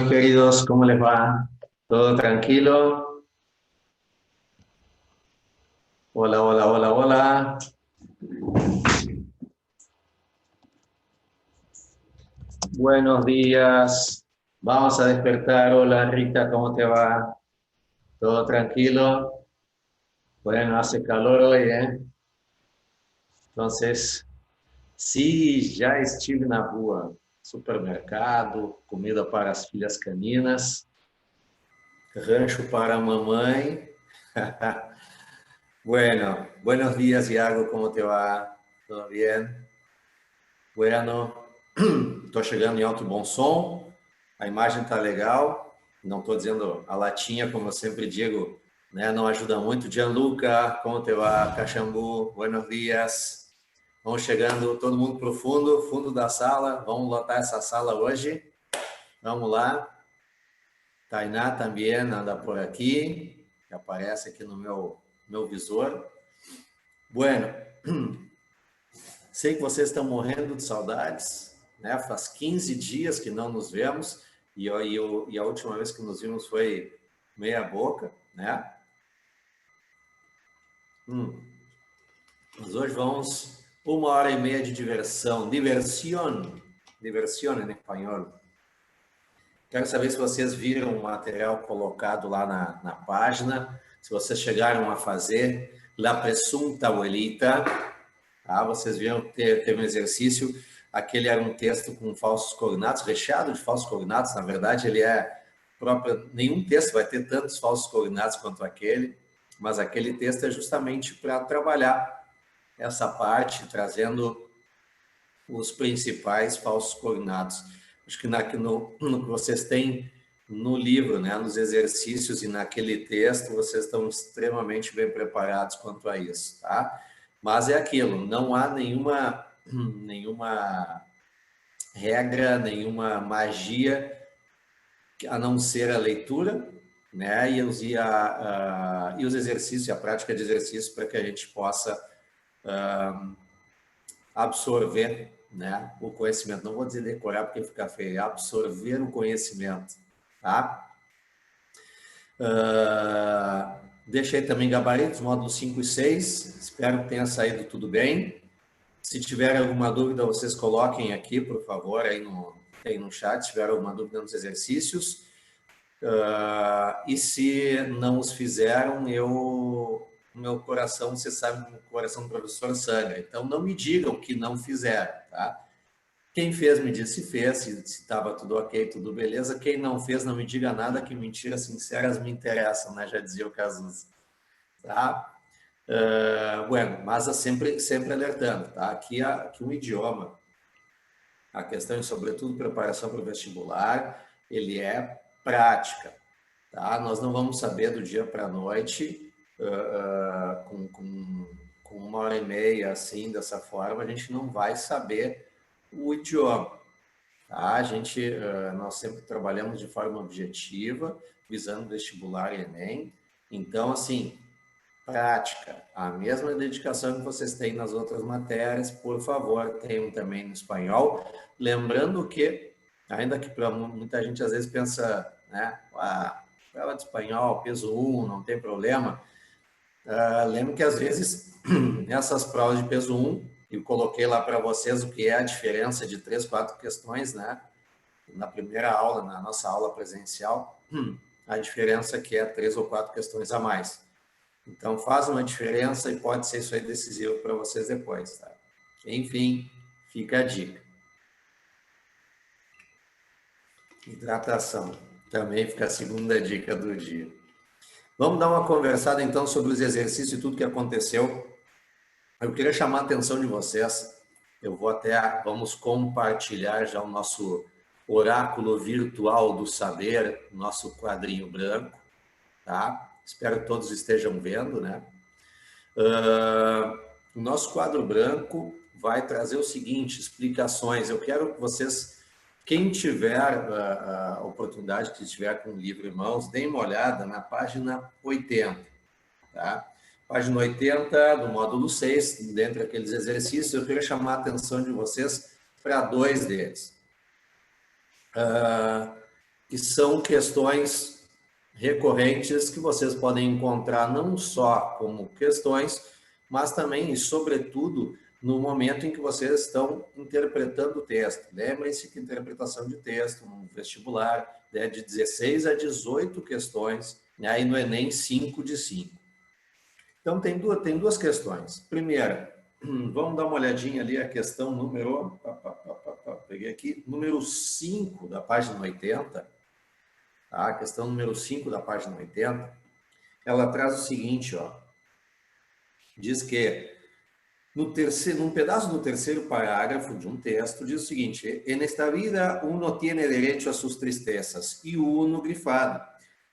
meus queridos, ¿cómo les va? ¿Todo tranquilo? Hola, hola, hola, hola. Buenos días. Vamos a despertar. Hola, Rita, ¿cómo te va? ¿Todo tranquilo? Bueno, hace calor hoy, ¿eh? Entonces, sí, já estive na rua. Supermercado, comida para as filhas caninas, rancho para a mamãe. Bueno, buenos días, Iago, ¿cómo te va? ¿Todo bien? Bueno, estou chegando em alto e bom som, a imagem está legal, não estou dizendo a latinha, como eu sempre digo, né? Não ajuda muito. Gianluca, como te va? Caxambu, buenos dias. Vamos chegando, todo mundo para o fundo, fundo da sala, vamos lotar essa sala hoje. Vamos lá. Tainá também anda por aqui, que aparece aqui no meu visor. Bueno, sei que vocês estão morrendo de saudades, né? Faz 15 dias que não nos vemos e a última vez que nos vimos foi meia boca, né? Mas hoje vamos 1h30 de diversão, diversión em espanhol. Quero saber se vocês viram o material colocado lá na página, se vocês chegaram a fazer La Presunta Abuelita. Ah, vocês viram que teve um exercício, aquele era um texto com falsos cognatos, recheado de falsos cognatos, na verdade ele é próprio, nenhum texto vai ter tantos falsos cognatos quanto aquele, mas aquele texto é justamente para trabalhar essa parte, trazendo os principais falsos cognatos. Acho que no que vocês têm no livro, né, nos exercícios e naquele texto, vocês estão extremamente bem preparados quanto a isso, tá? Mas é aquilo, não há nenhuma regra, nenhuma magia a não ser a leitura, né? E os exercícios, a prática de exercícios para que a gente possa absorver, né, o conhecimento. Não vou dizer decorar porque fica feio, absorver o conhecimento, tá? Deixei também gabaritos, módulos 5 e 6, espero que tenha saído tudo bem. Se tiver alguma dúvida, vocês coloquem aqui, por favor, aí no chat, se tiver alguma dúvida nos exercícios. E se não os fizeram, meu coração, você sabe que o coração do professor sangra, então não me digam que não fizeram, tá? Quem fez, me disse se fez, se estava tudo ok, tudo beleza. Quem não fez, não me diga nada, que mentiras sinceras me interessam, né? Já dizia o Cazuza, tá? Bueno, mas sempre alertando, tá? Aqui um idioma, a questão, sobretudo, preparação para o vestibular, ele é prática, tá? Nós não vamos saber do dia para a noite, com 1h30, assim, dessa forma, a gente não vai saber o idioma, tá? Nós sempre trabalhamos de forma objetiva, visando vestibular e Enem, então, assim, prática, a mesma dedicação que vocês têm nas outras matérias, por favor, tenham também no espanhol, lembrando que, ainda que para muita gente às vezes pensa, né, prova de espanhol, peso 1, não tem problema, lembro que às vezes nessas provas de peso 1, eu coloquei lá para vocês o que é a diferença de 3, 4 questões, né? Na primeira aula, na nossa aula presencial, a diferença que é 3 ou 4 questões a mais. Então, faz uma diferença e pode ser isso aí decisivo para vocês depois, tá? Enfim, fica a dica. Hidratação, também fica a segunda dica do dia. Vamos dar uma conversada, então, sobre os exercícios e tudo que aconteceu. Eu queria chamar a atenção de vocês, vamos compartilhar já o nosso oráculo virtual do saber, nosso quadrinho branco, tá? Espero que todos estejam vendo, né? O nosso quadro branco vai trazer o seguinte, explicações. Eu quero que vocês, quem tiver a oportunidade, que estiver com o livro em mãos, deem uma olhada na página 80, tá? Página 80 do módulo 6, dentre aqueles exercícios, eu queria chamar a atenção de vocês para 2 deles. que são questões recorrentes que vocês podem encontrar não só como questões, mas também e sobretudo no momento em que vocês estão interpretando o texto. Lembrem-se que interpretação de texto no vestibular é de 16 a 18 questões, aí no Enem 5 de 5. Então tem duas questões. Primeira, vamos dar uma olhadinha ali a questão número, peguei aqui, número 5 da página 80. A questão número 5 da página 80, ela traz o seguinte, ó, diz que num pedaço do terceiro parágrafo de um texto, diz o seguinte: en esta vida uno tiene derecho a sus tristezas, e uno grifado.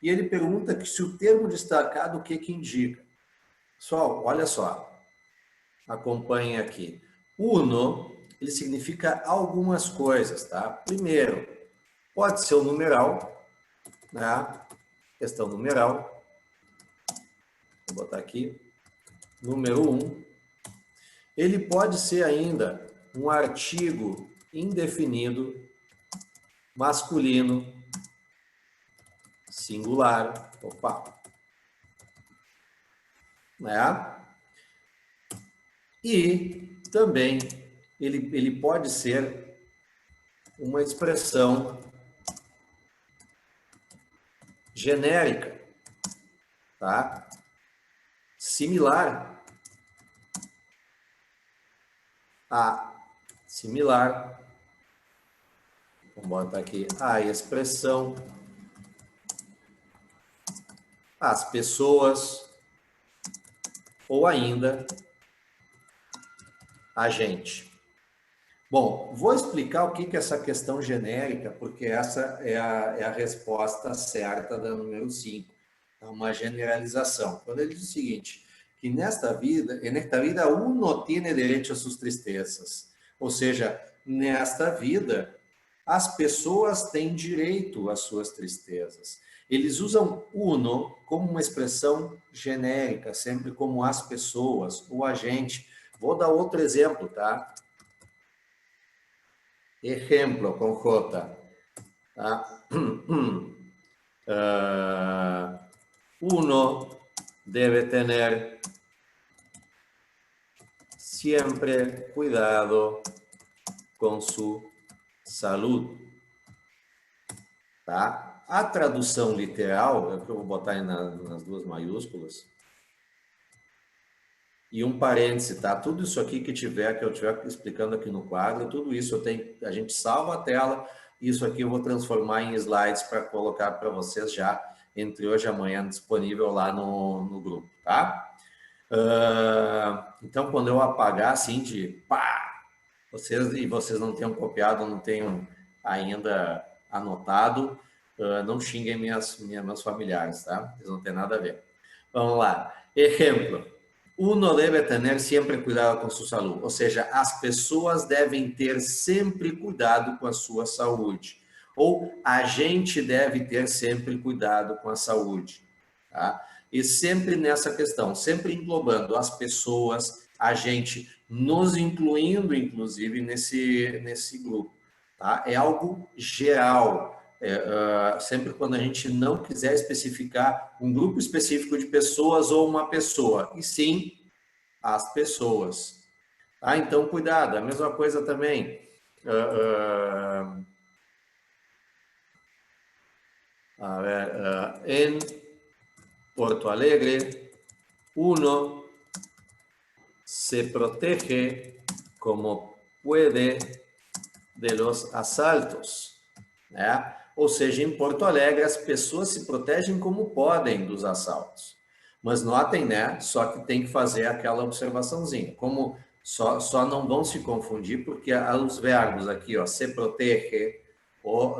E ele pergunta que se o termo destacado, o que indica? Pessoal, olha só, acompanhem aqui. Uno, ele significa algumas coisas, tá? Primeiro, pode ser o numeral, né? Questão numeral. Vou botar aqui, número 1. Ele pode ser ainda um artigo indefinido, masculino, singular, né? E também ele pode ser uma expressão genérica, tá? Similar vamos botar aqui a expressão, as pessoas, ou ainda a gente. Bom, vou explicar o que é essa questão genérica, porque essa é a resposta certa da número 5. É uma generalização. Quando ele diz o seguinte, que nesta vida uno tiene derecho a sus tristezas. Ou seja, nesta vida, as pessoas têm direito às suas tristezas. Eles usam uno como uma expressão genérica, sempre como as pessoas, ou a gente. Vou dar outro exemplo, tá? Ejemplo con J. Uno debe tener siempre cuidado con su salud. Tá? A tradução literal, eu vou botar aí nas duas maiúsculas, e um parêntese, tá? Tudo isso aqui que eu estiver explicando aqui no quadro, tudo isso a gente salva a tela, isso aqui eu vou transformar em slides para colocar para vocês já entre hoje e amanhã disponível lá no grupo, tá? Então, quando eu apagar assim de pá, vocês não tenham copiado, não tenham ainda anotado, não xinguem meus familiares, tá? Eles não têm nada a ver. Vamos lá. Exemplo. Uno deve ter sempre cuidado com sua saúde, ou seja, as pessoas devem ter sempre cuidado com a sua saúde, ou a gente deve ter sempre cuidado com a saúde, tá? E sempre nessa questão, sempre englobando as pessoas, a gente, nos incluindo, inclusive, nesse grupo, tá? É algo geral. Sempre quando a gente não quiser especificar um grupo específico de pessoas ou uma pessoa, e sim as pessoas. Ah, então, cuidado, a mesma coisa também. Em Porto Alegre, uno se protege como puede de los asaltos, né? Ou seja, em Porto Alegre, as pessoas se protegem como podem dos assaltos. Mas notem, né? Só que tem que fazer aquela observaçãozinha. Como só não vão se confundir, porque os verbos aqui, ó, se protege, ou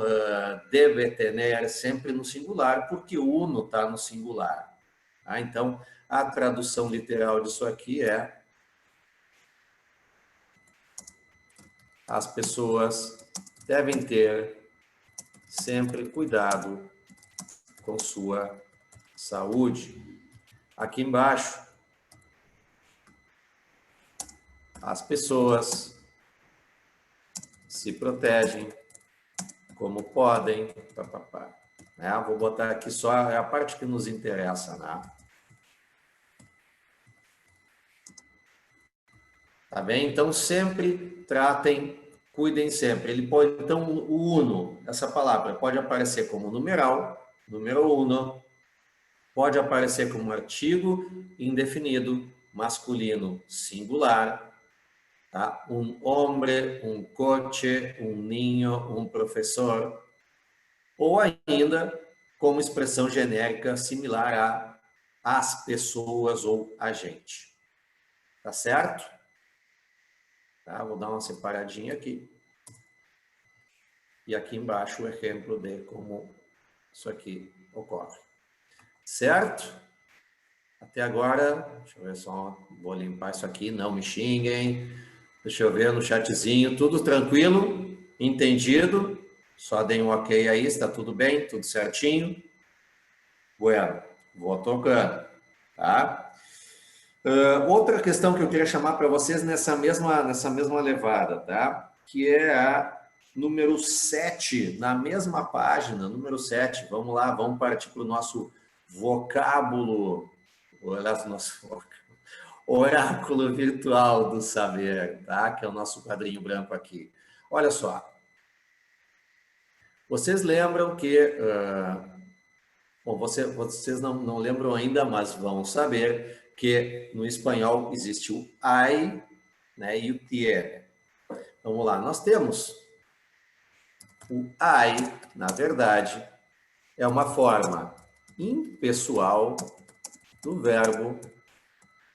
deve tener, sempre no singular, porque o uno está no singular. Tá? Então, a tradução literal disso aqui é: as pessoas devem ter sempre cuidado com sua saúde. Aqui embaixo, as pessoas se protegem como podem, né? Vou botar aqui só a parte que nos interessa, né? Tá bem? Então, sempre tratem, cuidem sempre. Ele pode, então, o uno, essa palavra, pode aparecer como numeral, número uno, pode aparecer como artigo indefinido, masculino, singular, tá? Um hombre, um coche, um niño, um professor, ou ainda como expressão genérica similar a as pessoas ou a gente. Tá certo? Tá? Vou dar uma separadinha aqui. E aqui embaixo o exemplo de como isso aqui ocorre. Certo? Até agora, deixa eu ver só, vou limpar isso aqui, não me xinguem. Deixa eu ver no chatzinho, tudo tranquilo? Entendido? Só deem um ok aí, está tudo bem? Tudo certinho? Bueno, vou tocando, tá? Outra questão que eu queria chamar para vocês nessa mesma levada, tá? Que é a número 7, na mesma página, número 7. Vamos lá, vamos partir para o nosso vocábulo, nosso oráculo virtual do saber, tá? Que é o nosso quadrinho branco aqui. Olha só. Vocês lembram que... bom, vocês não lembram ainda, mas vão saber que no espanhol existe o ai, né, e o tiene. Vamos lá, nós temos o ai, na verdade, é uma forma impessoal do verbo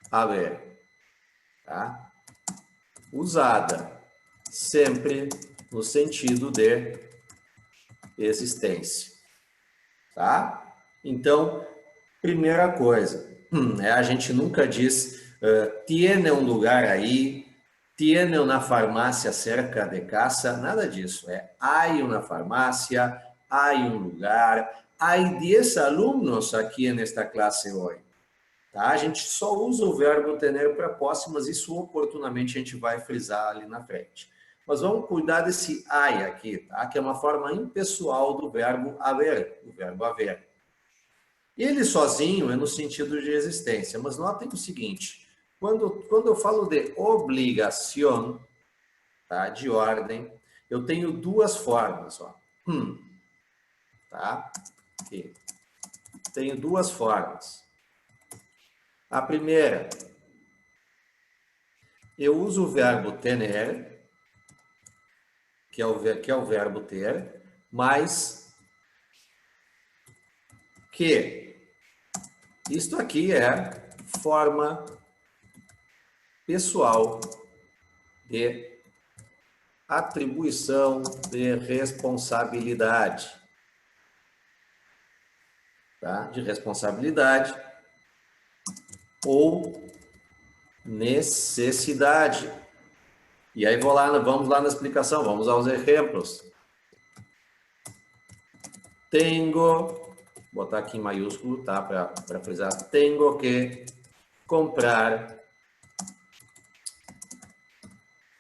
haver, tá? Usada sempre no sentido de existência, tá? Então, primeira coisa, a gente nunca diz tiene um lugar aí, tiene una farmácia cerca de casa, nada disso. É hay una farmácia, hay un lugar, hay 10 alumnos aqui nesta classe hoje. Tá? A gente só usa o verbo tener para posse, mas isso oportunamente a gente vai frisar ali na frente. Mas vamos cuidar desse hay aqui, tá? Que é uma forma impessoal do verbo haver, do verbo haver. Ele sozinho é no sentido de existência, mas notem o seguinte, quando eu falo de obrigação, tá, de ordem, eu tenho duas formas, ó. Tá? Aqui. Tenho duas formas. A primeira, eu uso o verbo tener, que é o verbo ter, mas que isto aqui é forma pessoal de atribuição de responsabilidade. Tá? De responsabilidade ou necessidade. E aí vamos lá na explicação, vamos aos exemplos. Tenho, botar aqui em maiúsculo, tá? Para frisar, tenho que comprar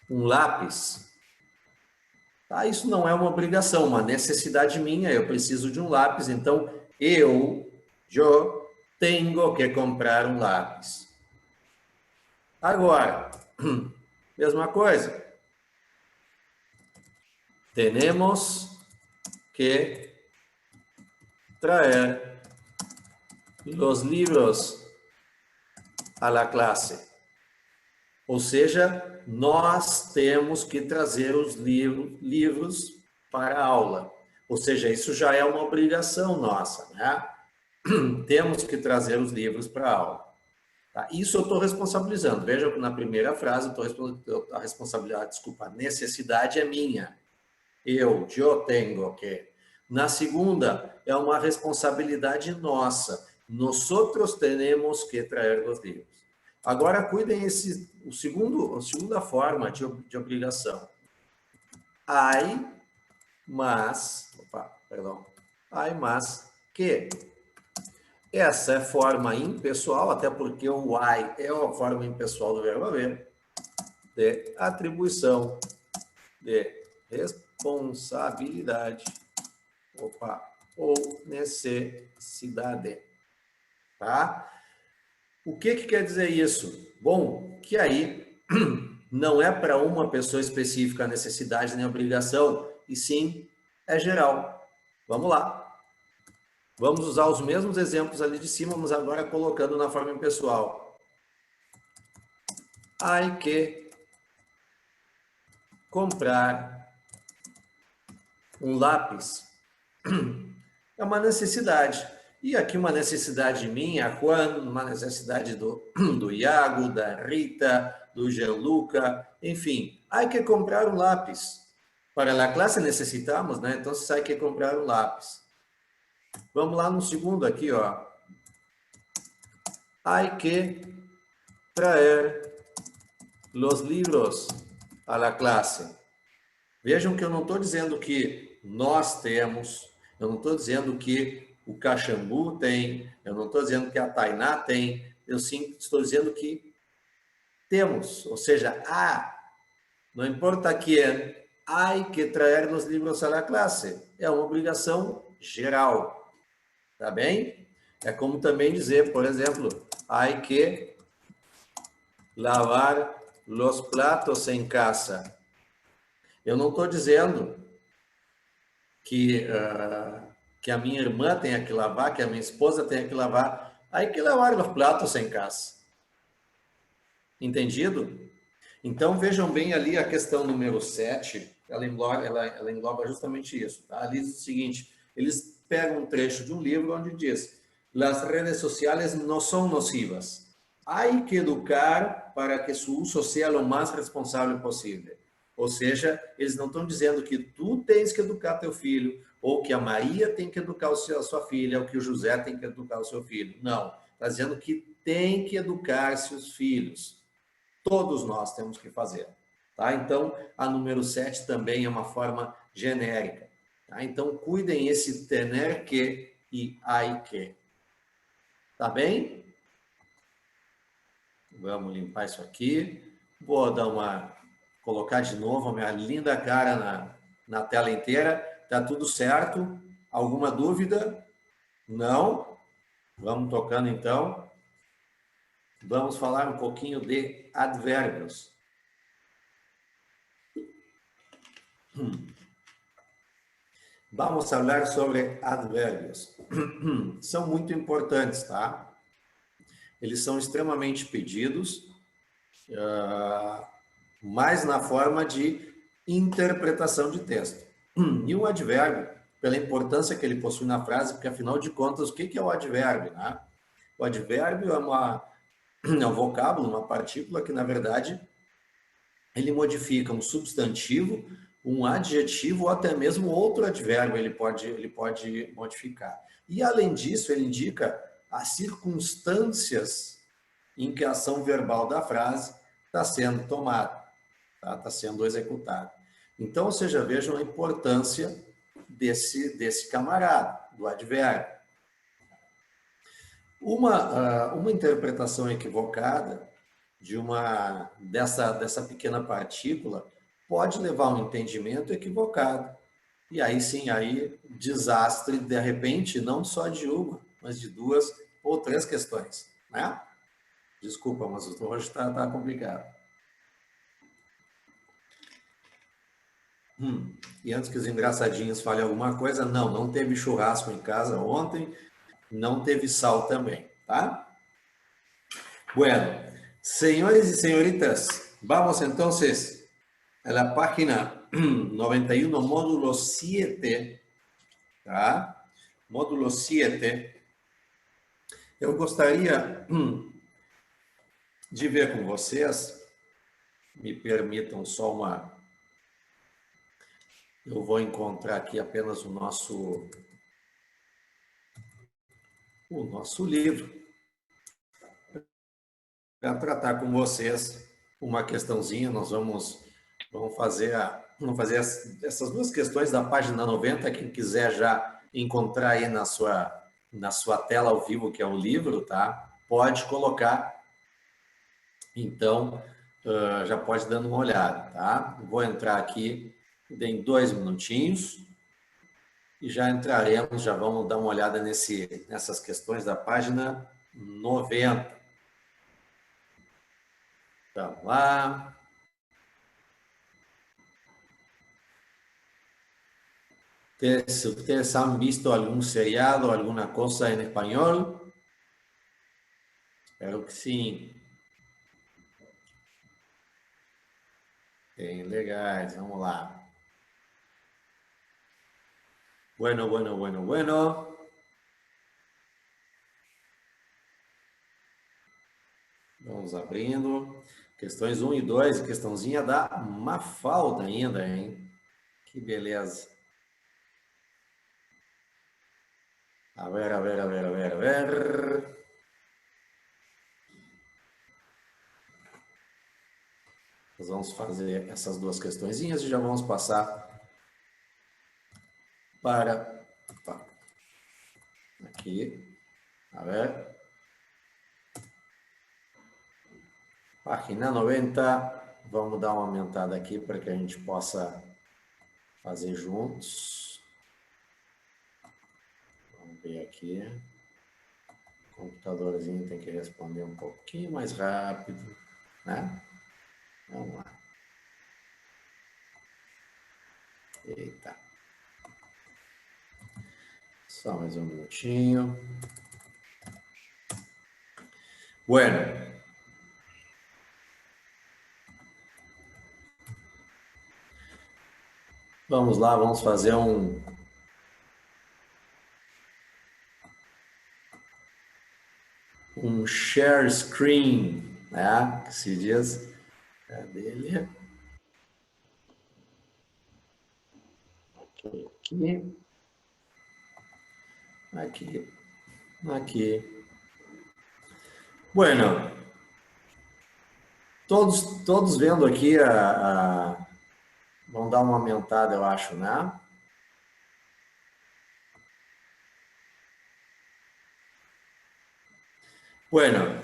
um lápis. Tá? Isso não é uma obrigação, uma necessidade minha, eu preciso de um lápis, então eu tenho que comprar um lápis. Agora, mesma coisa. Temos que traer os livros a la clase. Ou seja, nós temos que trazer os livros para a aula. Ou seja, isso já é uma obrigação nossa, né? Temos que trazer os livros para a aula. Tá? Isso eu estou responsabilizando. Veja que na primeira frase, a responsabilidade, desculpa, a necessidade é minha. Eu tenho que. Na segunda, é uma responsabilidade nossa. Nós outros temos que trazer os livros. Agora, cuidem a segunda forma de obrigação. Mas que. Essa é forma impessoal, até porque o I é a forma impessoal do verbo haver, de atribuição de responsabilidade. Opa, ou necessidade. Tá? O que quer dizer isso? Bom, que aí não é para uma pessoa específica a necessidade nem a obrigação, e sim é geral. Vamos lá. Vamos usar os mesmos exemplos ali de cima, mas agora colocando na forma impessoal. Hay que comprar um lápis. É uma necessidade. E aqui uma necessidade minha, quando uma necessidade do Iago, da Rita, do Gianluca, enfim. Hay que comprar um lápis. Para a classe necessitamos, né? Então, hay que comprar um lápis. Vamos lá no segundo aqui, ó. Hay que traer los libros a la clase. Vejam que eu não estou dizendo que nós temos, eu não estou dizendo que o Caxambu tem, eu não estou dizendo que a Tainá tem, eu sim estou dizendo que temos, ou seja, não importa quem, há que trazer os livros à classe. É uma obrigação geral, tá bem? É como também dizer, por exemplo, há que lavar los platos em casa. Eu não estou dizendo que a minha irmã tenha que lavar, que a minha esposa tenha que lavar. Hay que lavar os pratos em casa. Entendido? Então, vejam bem ali a questão número 7, ela engloba justamente isso. Tá? Ali diz o seguinte, eles pegam um trecho de um livro onde diz, as redes sociais não são nocivas. Há que educar para que seu uso seja o mais responsável possível. Ou seja, eles não estão dizendo que tu tens que educar teu filho, ou que a Maria tem que educar a sua filha, ou que o José tem que educar o seu filho. Não, está dizendo que tem que educar seus filhos. Todos nós temos que fazer. Tá? Então, a número 7 também é uma forma genérica. Tá? Então, cuidem esse tener que e hay que. Tá bem? Vamos limpar isso aqui. Vou dar colocar de novo a minha linda cara na tela inteira. Tá tudo certo? Alguma dúvida? Não? Vamos tocando então. Vamos falar um pouquinho de advérbios. Vamos falar sobre advérbios. São muito importantes, tá? Eles são extremamente pedidos, mas na forma de interpretação de texto. E o advérbio, pela importância que ele possui na frase, porque afinal de contas, o que é o advérbio, né? O advérbio é um vocábulo, uma partícula que, na verdade, ele modifica um substantivo, um adjetivo ou até mesmo outro advérbio ele pode modificar. E, além disso, ele indica as circunstâncias em que a ação verbal da frase está sendo tomada, está sendo executada. Então, ou seja, vejam a importância desse camarada, do advérbio. Uma interpretação equivocada dessa pequena partícula pode levar a um entendimento equivocado. E aí sim, aí desastre, de repente, não só de uma, mas de 2 ou 3 questões. Né? Desculpa, mas hoje está complicado. E antes que os engraçadinhos falem alguma coisa, não teve churrasco em casa ontem, não teve sal também, tá? Bueno, señores y señoritas, vamos entonces a la página 91, módulo 7, tá? Módulo 7. Eu gostaria de ver com vocês, me permitam só eu vou encontrar aqui apenas o nosso livro para tratar com vocês uma questãozinha. Nós vamos fazer essas 2 questões da página 90. Quem quiser já encontrar aí na sua tela ao vivo, que é o livro, tá? Pode colocar. Então, já pode dando uma olhada, tá? Vou entrar aqui Deem 2 minutinhos e já entraremos, já vamos dar uma olhada nessas questões da página 90. Vamos lá. ¿Ustedes han visto algún seriado, alguna cosa en español? Espero que sí. Bem legais, vamos lá. Bueno. Vamos abrindo. Questões 1 e 2, questãozinha da Mafalda ainda, hein? Que beleza. A ver. Nós vamos fazer essas duas questõezinhas e já vamos passar para... Opa, aqui. A ver. Página 90. Vamos dar uma aumentada aqui para que a gente possa fazer juntos. Vamos ver aqui. O computadorzinho tem que responder um pouquinho mais rápido, né? Vamos lá. Eita. Só mais um minutinho. Bueno. Vamos lá, vamos fazer um share screen, né? Que se diz. Cadê ele? Aqui. Bueno, todos vendo aqui vamos dar uma aumentada, eu acho, né? Bueno,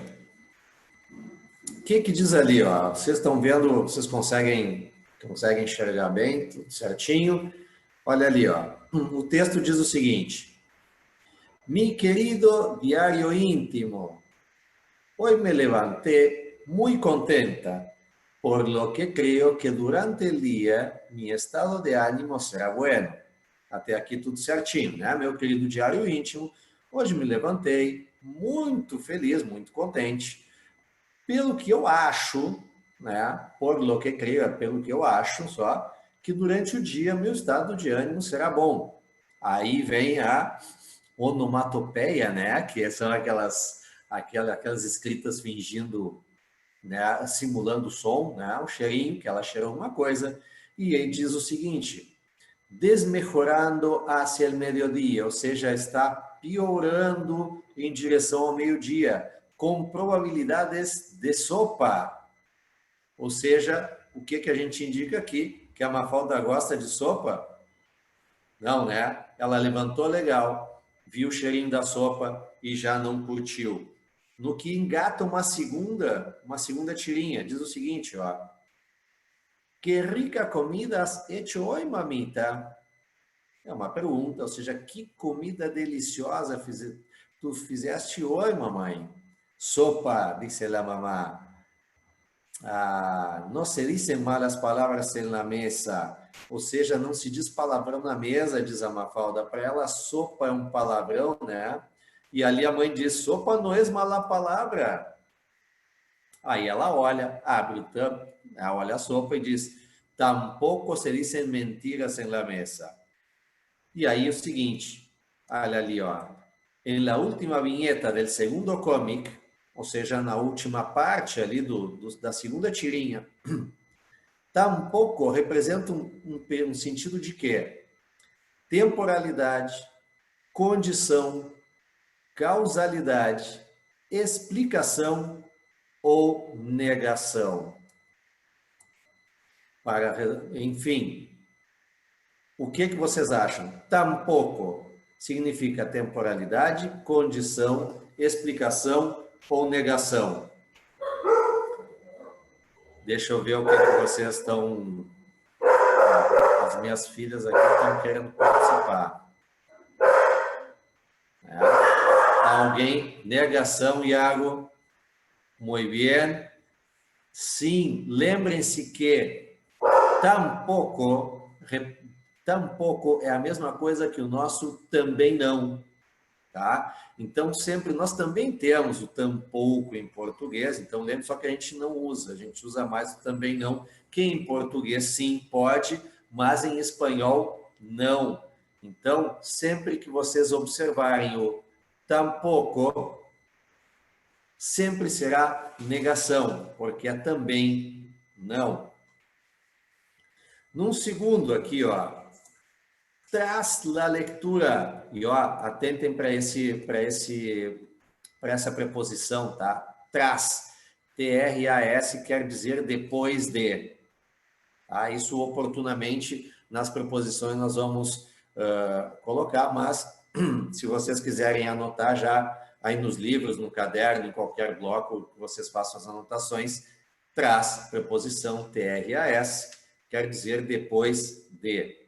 o que diz ali, ó? Vocês estão vendo, vocês conseguem enxergar bem, tudo certinho? Olha ali, ó. O texto diz o seguinte: Mi querido diario íntimo, hoy me levanté muy contenta, por lo que creo que durante el día mi estado de ánimo será bueno. Até aqui tudo certinho, né? Meu querido diário íntimo, hoje me levantei muito feliz, muito contente, pelo que eu acho, né? Por lo que creio, pelo que eu acho só, que durante o dia meu estado de ânimo será bom. Aí vem a onomatopeia, né? Que são aquelas escritas fingindo, né? Simulando o som, né? O cheirinho, que ela cheirou alguma coisa. E aí diz o seguinte: desmejorando hacia el mediodía, ou seja, está piorando em direção ao meio-dia, com probabilidades de sopa. Ou seja, o que a gente indica aqui? Que a Mafalda gosta de sopa? Não, né? Ela levantou legal, viu o cheirinho da sopa e já não curtiu. No que engata uma segunda tirinha, diz o seguinte, ó. Que rica comida has hecho hoy, mamita? É uma pergunta, ou seja, que comida deliciosa tu fizeste hoje, mamãe? Sopa, disse a mamá. Ah, não se dizem malas palavras en la mesa. Ou seja, não se diz palavrão na mesa, diz a Mafalda. Para ela, sopa é um palavrão, né? E ali a mãe diz, sopa não é mala palavra. Aí ela olha, abre o tampo, olha a sopa e diz, tampouco se dizem mentiras en la mesa. E aí é o seguinte, olha ali, ó. Em la última vinheta del segundo cómic, ou seja, na última parte ali da segunda tirinha, tampouco representa um sentido de quê? Temporalidade, condição, causalidade, explicação ou negação. Enfim, o que vocês acham? Tampouco significa temporalidade, condição, explicação ou negação? Deixa eu ver o que vocês estão... As minhas filhas aqui estão querendo participar. Alguém? Negação, Iago. Muito bem. Sim, lembrem-se que tampouco é a mesma coisa que o nosso também não. Tá? Então, sempre nós também temos o tampouco em português, então lembre só que a gente não usa, a gente usa mais o também não, que em português sim pode, mas em espanhol não. Então, sempre que vocês observarem o tampouco, sempre será negação, porque é também não. Num segundo aqui, ó, traz a leitura, e ó, atentem para essa preposição, tá? Traz, T-R-A-S, quer dizer depois de. Tá? Isso oportunamente nas preposições nós vamos colocar, mas se vocês quiserem anotar já aí nos livros, no caderno, em qualquer bloco, vocês façam as anotações, traz, preposição T-R-A-S, quer dizer depois de.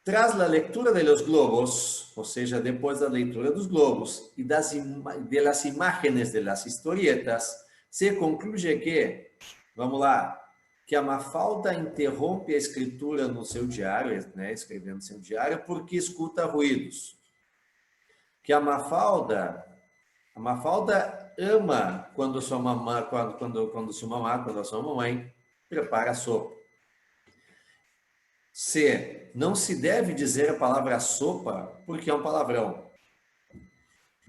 Tras a leitura de los globos, ou seja, depois da leitura dos globos e de las imágenes de las historietas, se conclui que, vamos lá, que a Mafalda interrompe a escritura no seu diário, né, escrevendo seu diário, porque escuta ruídos. Que a Mafalda ama quando a sua mamãe prepara a sopa. C. Não se deve dizer a palavra sopa porque é um palavrão.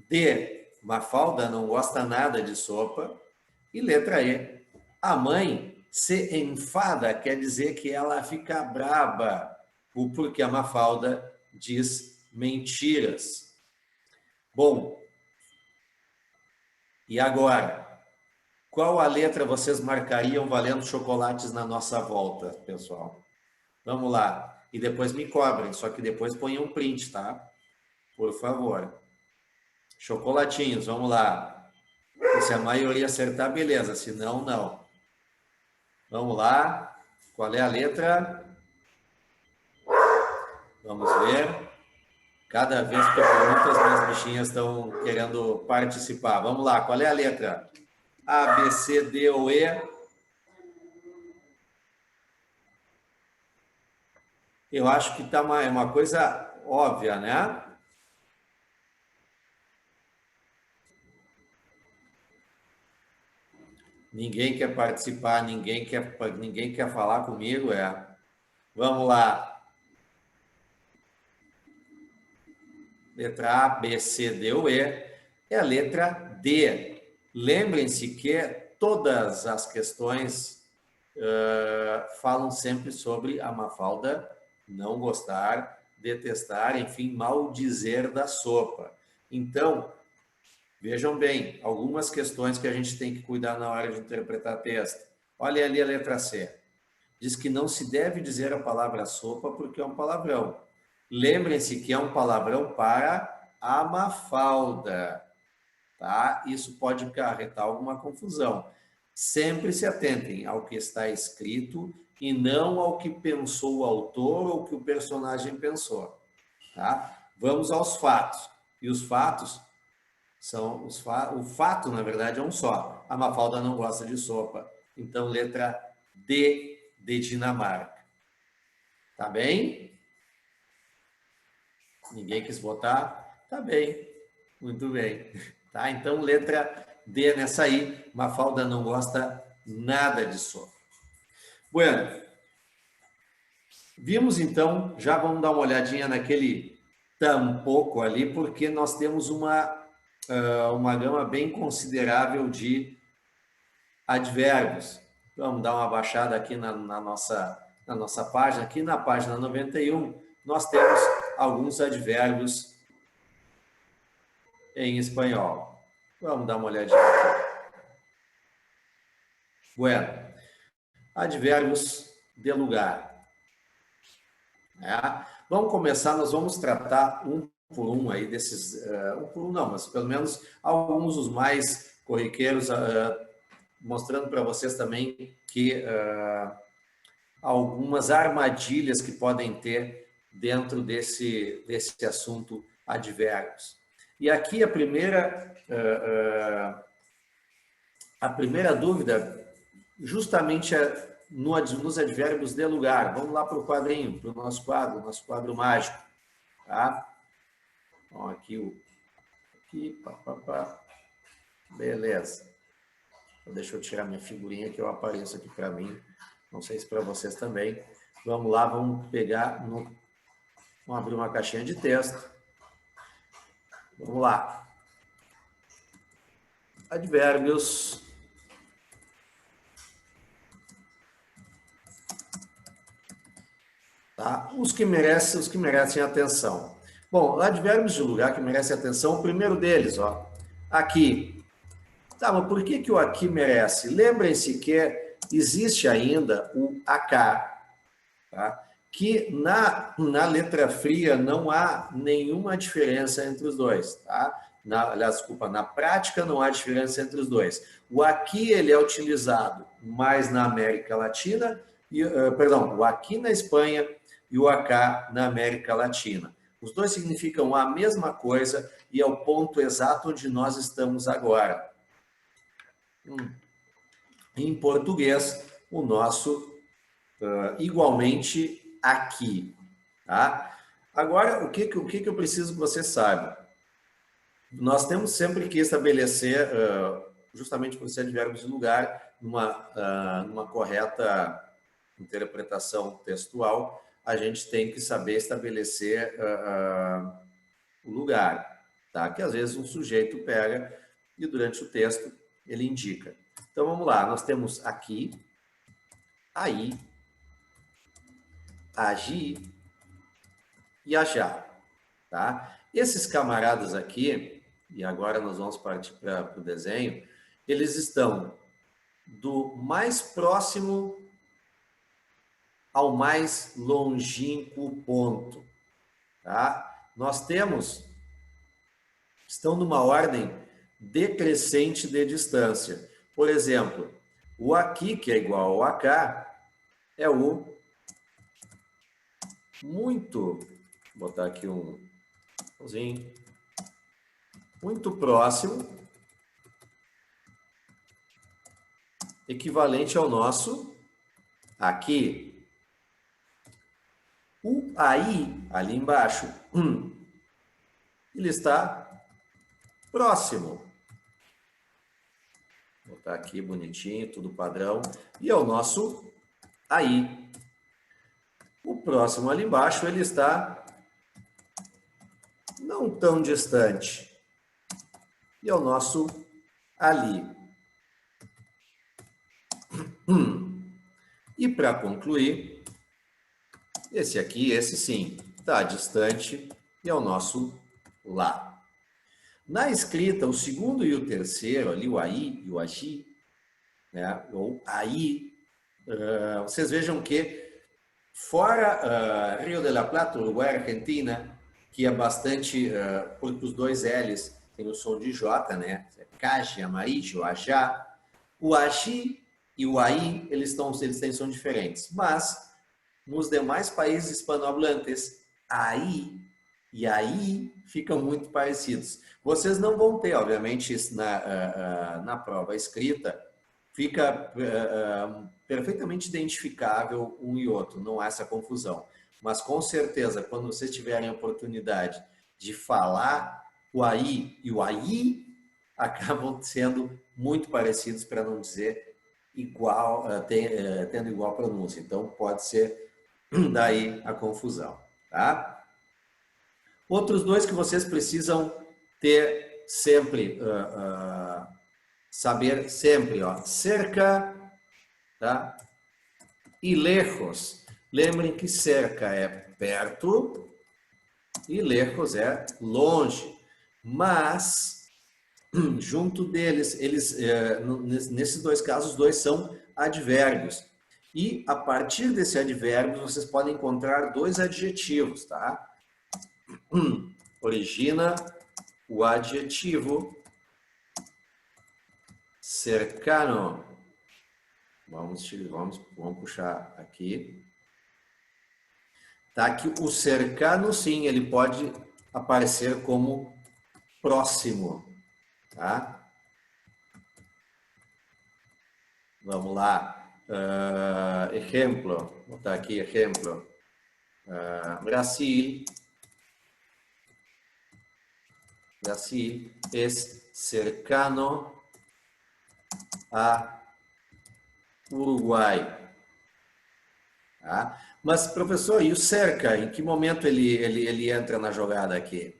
D. Mafalda não gosta nada de sopa. E letra E. A mãe se enfada, quer dizer que ela fica braba porque a Mafalda diz mentiras. Bom, e agora? Qual a letra vocês marcariam valendo chocolates na nossa volta, pessoal? Vamos lá. E depois me cobrem, só que depois ponham um print, tá? Por favor. Chocolatinhos, vamos lá. E se a maioria acertar, beleza. Se não, não. Vamos lá. Qual é a letra? Vamos ver. Cada vez que eu pergunto, as minhas bichinhas estão querendo participar. Vamos lá. Qual é a letra? A, B, C, D ou E? Eu acho que tá uma coisa óbvia, né? Ninguém quer participar, ninguém quer falar comigo, Vamos lá. Letra A, B, C, D ou E. É a letra D. Lembrem-se que todas as questões falam sempre sobre a Mafalda não gostar, detestar, enfim, maldizer da sopa. Então, vejam bem, algumas questões que a gente tem que cuidar na hora de interpretar texto. Olha ali a letra C. Diz que não se deve dizer a palavra sopa porque é um palavrão. Lembrem-se que é um palavrão para a Mafalda, tá? Isso pode acarretar alguma confusão. Sempre se atentem ao que está escrito e não ao que pensou o autor ou que o personagem pensou, tá? Vamos aos fatos. E os fatos são o fato, na verdade, é um só. A Mafalda não gosta de sopa. Então, letra D de Dinamarca. Tá bem? Ninguém quis votar? Tá bem. Muito bem. Tá? Então, letra D nessa aí. Mafalda não gosta nada de sopa. Bueno. Vimos, então, já vamos dar uma olhadinha naquele tampouco ali, porque nós temos uma gama bem considerável de advérbios. Vamos dar uma baixada aqui na nossa página. Aqui na página 91, nós temos alguns advérbios em espanhol. Vamos dar uma olhadinha aqui. Bueno, advérbios de lugar. Vamos começar, nós vamos tratar um por um aí desses, um por um não, mas pelo menos alguns dos mais corriqueiros, mostrando para vocês também que algumas armadilhas que podem ter dentro desse assunto advérbios. E aqui a primeira dúvida justamente é nos advérbios de lugar. Vamos lá para o quadrinho, para o nosso quadro mágico. Tá? Então, aqui, beleza. Então, deixa eu tirar minha figurinha que eu apareço aqui para mim. Não sei se para vocês também. Vamos lá, vamos abrir uma caixinha de texto. Vamos lá. Advérbios. Tá? Os que merecem atenção. Bom, advérbios de lugar que merecem atenção, o primeiro deles, ó, aqui. Tá, mas por que o aqui merece? Lembrem-se que existe ainda o acá, tá? Que na letra fria não há nenhuma diferença entre os dois, tá? Na prática não há diferença entre os dois. O aqui ele é utilizado mais na América Latina, o aqui na Espanha e o acá na América Latina. Os dois significam a mesma coisa e é o ponto exato onde nós estamos agora. Em português, o nosso igualmente aqui. Tá? Agora, o que eu preciso que você saiba? Nós temos sempre que estabelecer, justamente por ser advérbios de lugar, numa correta interpretação textual, a gente tem que saber estabelecer o lugar, tá? Que às vezes um sujeito pega e durante o texto ele indica. Então vamos lá, nós temos aqui, aí, agir e ajar, tá? Esses camaradas aqui, e agora nós vamos partir para o desenho, eles estão do mais próximo ao mais longínquo ponto, tá? Estão numa ordem decrescente de distância. Por exemplo, o aqui, que é igual ao acá, é o muito, vou botar aqui muito próximo, equivalente ao nosso aqui. O aí, ali embaixo, ele está próximo. Vou botar aqui bonitinho, tudo padrão. E é o nosso aí. O próximo ali embaixo, ele está não tão distante. E é o nosso ali. E para concluir, esse aqui, esse sim, está distante e é o nosso lá. Na escrita, o segundo e o terceiro, ali o aí e o agi, né, ou aí, vocês vejam que fora Rio de la Plata, Uruguai, Argentina, que é bastante, porque os dois L's tem o som de J, né? Caji, Amaijo, Ajá. O agi e o aí, eles têm som diferentes. Mas, nos demais países hispanohablantes, aí e aí ficam muito parecidos. Vocês não vão ter, obviamente, isso na prova escrita, fica perfeitamente identificável um e outro, não há essa confusão. Mas, com certeza, quando vocês tiverem a oportunidade de falar, o aí e o aí acabam sendo muito parecidos, para não dizer igual, tendo igual pronúncia. Então, pode ser daí a confusão, tá? Outros dois que vocês precisam ter sempre, saber sempre, ó, cerca, tá? E lejos. Lembrem que cerca é perto e lejos é longe. Mas, junto deles, nesses dois casos, os dois são advérbios. E, a partir desse advérbio, vocês podem encontrar dois adjetivos, tá? Origina o adjetivo cercano. Vamos puxar aqui. Tá, que o cercano, sim, ele pode aparecer como próximo, tá? Vamos lá. Exemplo, vou botar aqui exemplo. Brasil es cercano a Uruguai. Tá? Mas, professor, e o cerca? Em que momento ele entra na jogada aqui?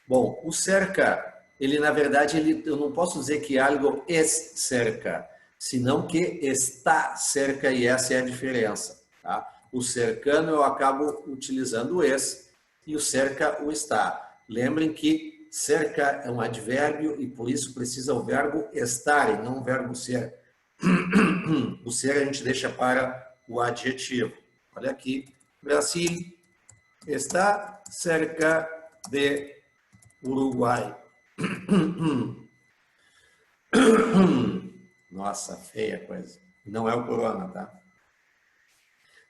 Bom, o cerca, ele na verdade, eu não posso dizer que algo é cerca, senão que está cerca, e essa é a diferença. Tá? O cercano eu acabo utilizando o es e o cerca o está. Lembrem que cerca é um advérbio e por isso precisa o verbo estar e não o verbo ser. O ser a gente deixa para o adjetivo. Olha aqui, Brasil está cerca de Uruguai. Nossa, feia coisa. Não é o corona, tá?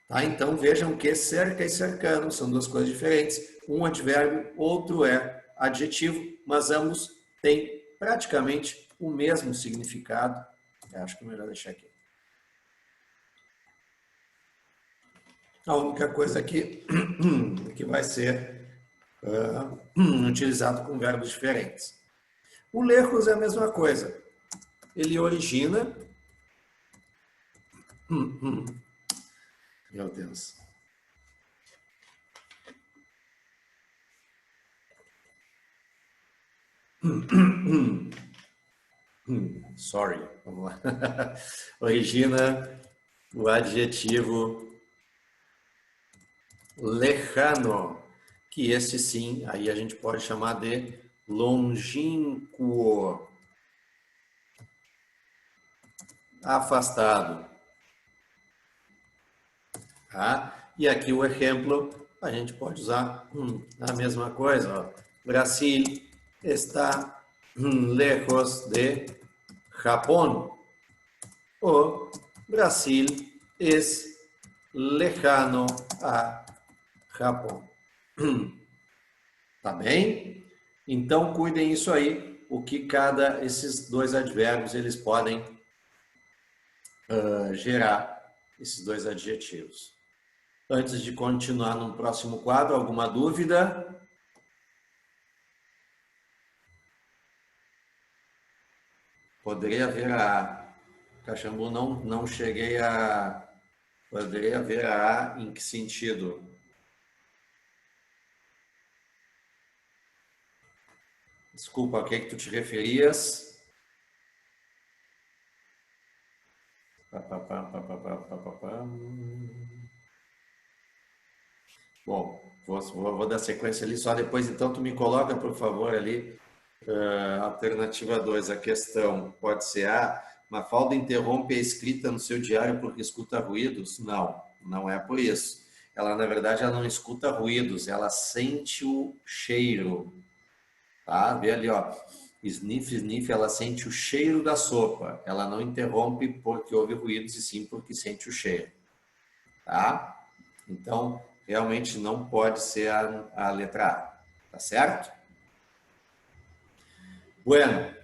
Tá, então vejam que cerca e cercano são duas coisas diferentes. Um advérbio, outro é adjetivo, mas ambos têm praticamente o mesmo significado. Eu acho que é melhor deixar aqui. A única coisa aqui que vai ser utilizado com verbos diferentes. O lejos é a mesma coisa. Ele origina. Meu Deus. Sorry, vamos lá. Origina o adjetivo lejano, que esse sim, aí a gente pode chamar de longínquo, afastado. Tá? E aqui o exemplo, a gente pode usar a mesma coisa. Ó. Brasil está lejos de Japón. O Brasil es lejano a Japão. Tá bem? Então, cuidem isso aí, o que esses dois advérbios, eles podem gerar, esses dois adjetivos. Antes de continuar no próximo quadro, alguma dúvida? Poderia haver a Caxambu, não cheguei a... Poderia haver a em que sentido? Desculpa, a que tu te referias? Bom, vou dar sequência ali, só depois então tu me coloca, por favor, ali, alternativa 2, a questão pode ser Mafalda interrompe a escrita no seu diário porque escuta ruídos? Não, não é por isso. Ela, na verdade, ela não escuta ruídos, ela sente o cheiro. Tá? Vê ali, ó. Sniff, sniff, ela sente o cheiro da sopa. Ela não interrompe porque ouve ruídos, e sim porque sente o cheiro. Tá? Então, realmente não pode ser a letra A. Tá certo? Bueno.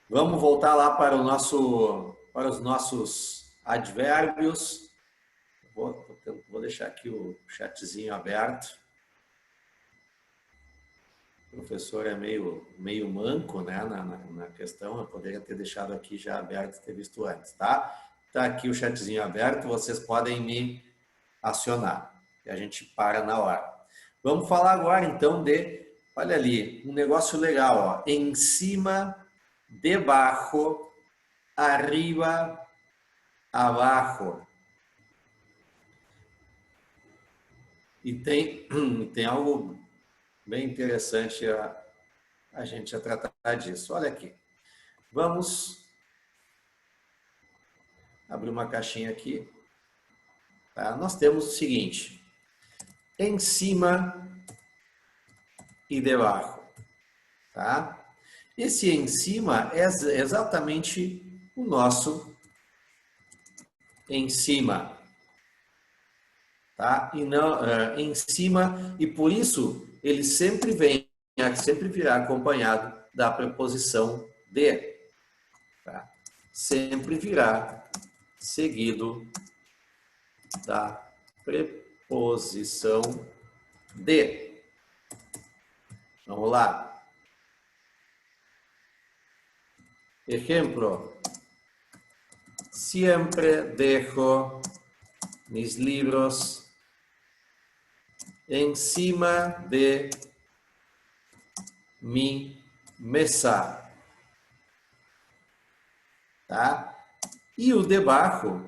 Vamos voltar lá para os nossos advérbios. Vou deixar aqui o chatzinho aberto. O professor é meio manco, né, na questão. Eu poderia ter deixado aqui já aberto e ter visto antes, tá? Tá aqui o chatzinho aberto, vocês podem me acionar. E a gente para na hora. Vamos falar agora, então, olha ali, um negócio legal, ó. Em cima, debaixo, arriba, abaixo. E tem algo bem interessante a gente a tratar disso. Olha aqui. Vamos abrir uma caixinha aqui. Tá? Nós temos o seguinte. Em cima e debaixo. Tá? Esse em cima é exatamente o nosso em cima, tá? E não em cima, e por isso ele sempre sempre virá acompanhado da preposição de, tá? Sempre virá seguido da preposição de. Vamos lá. Ejemplo. Siempre dejo mis libros encima de mi mesa. Tá? E o debaixo,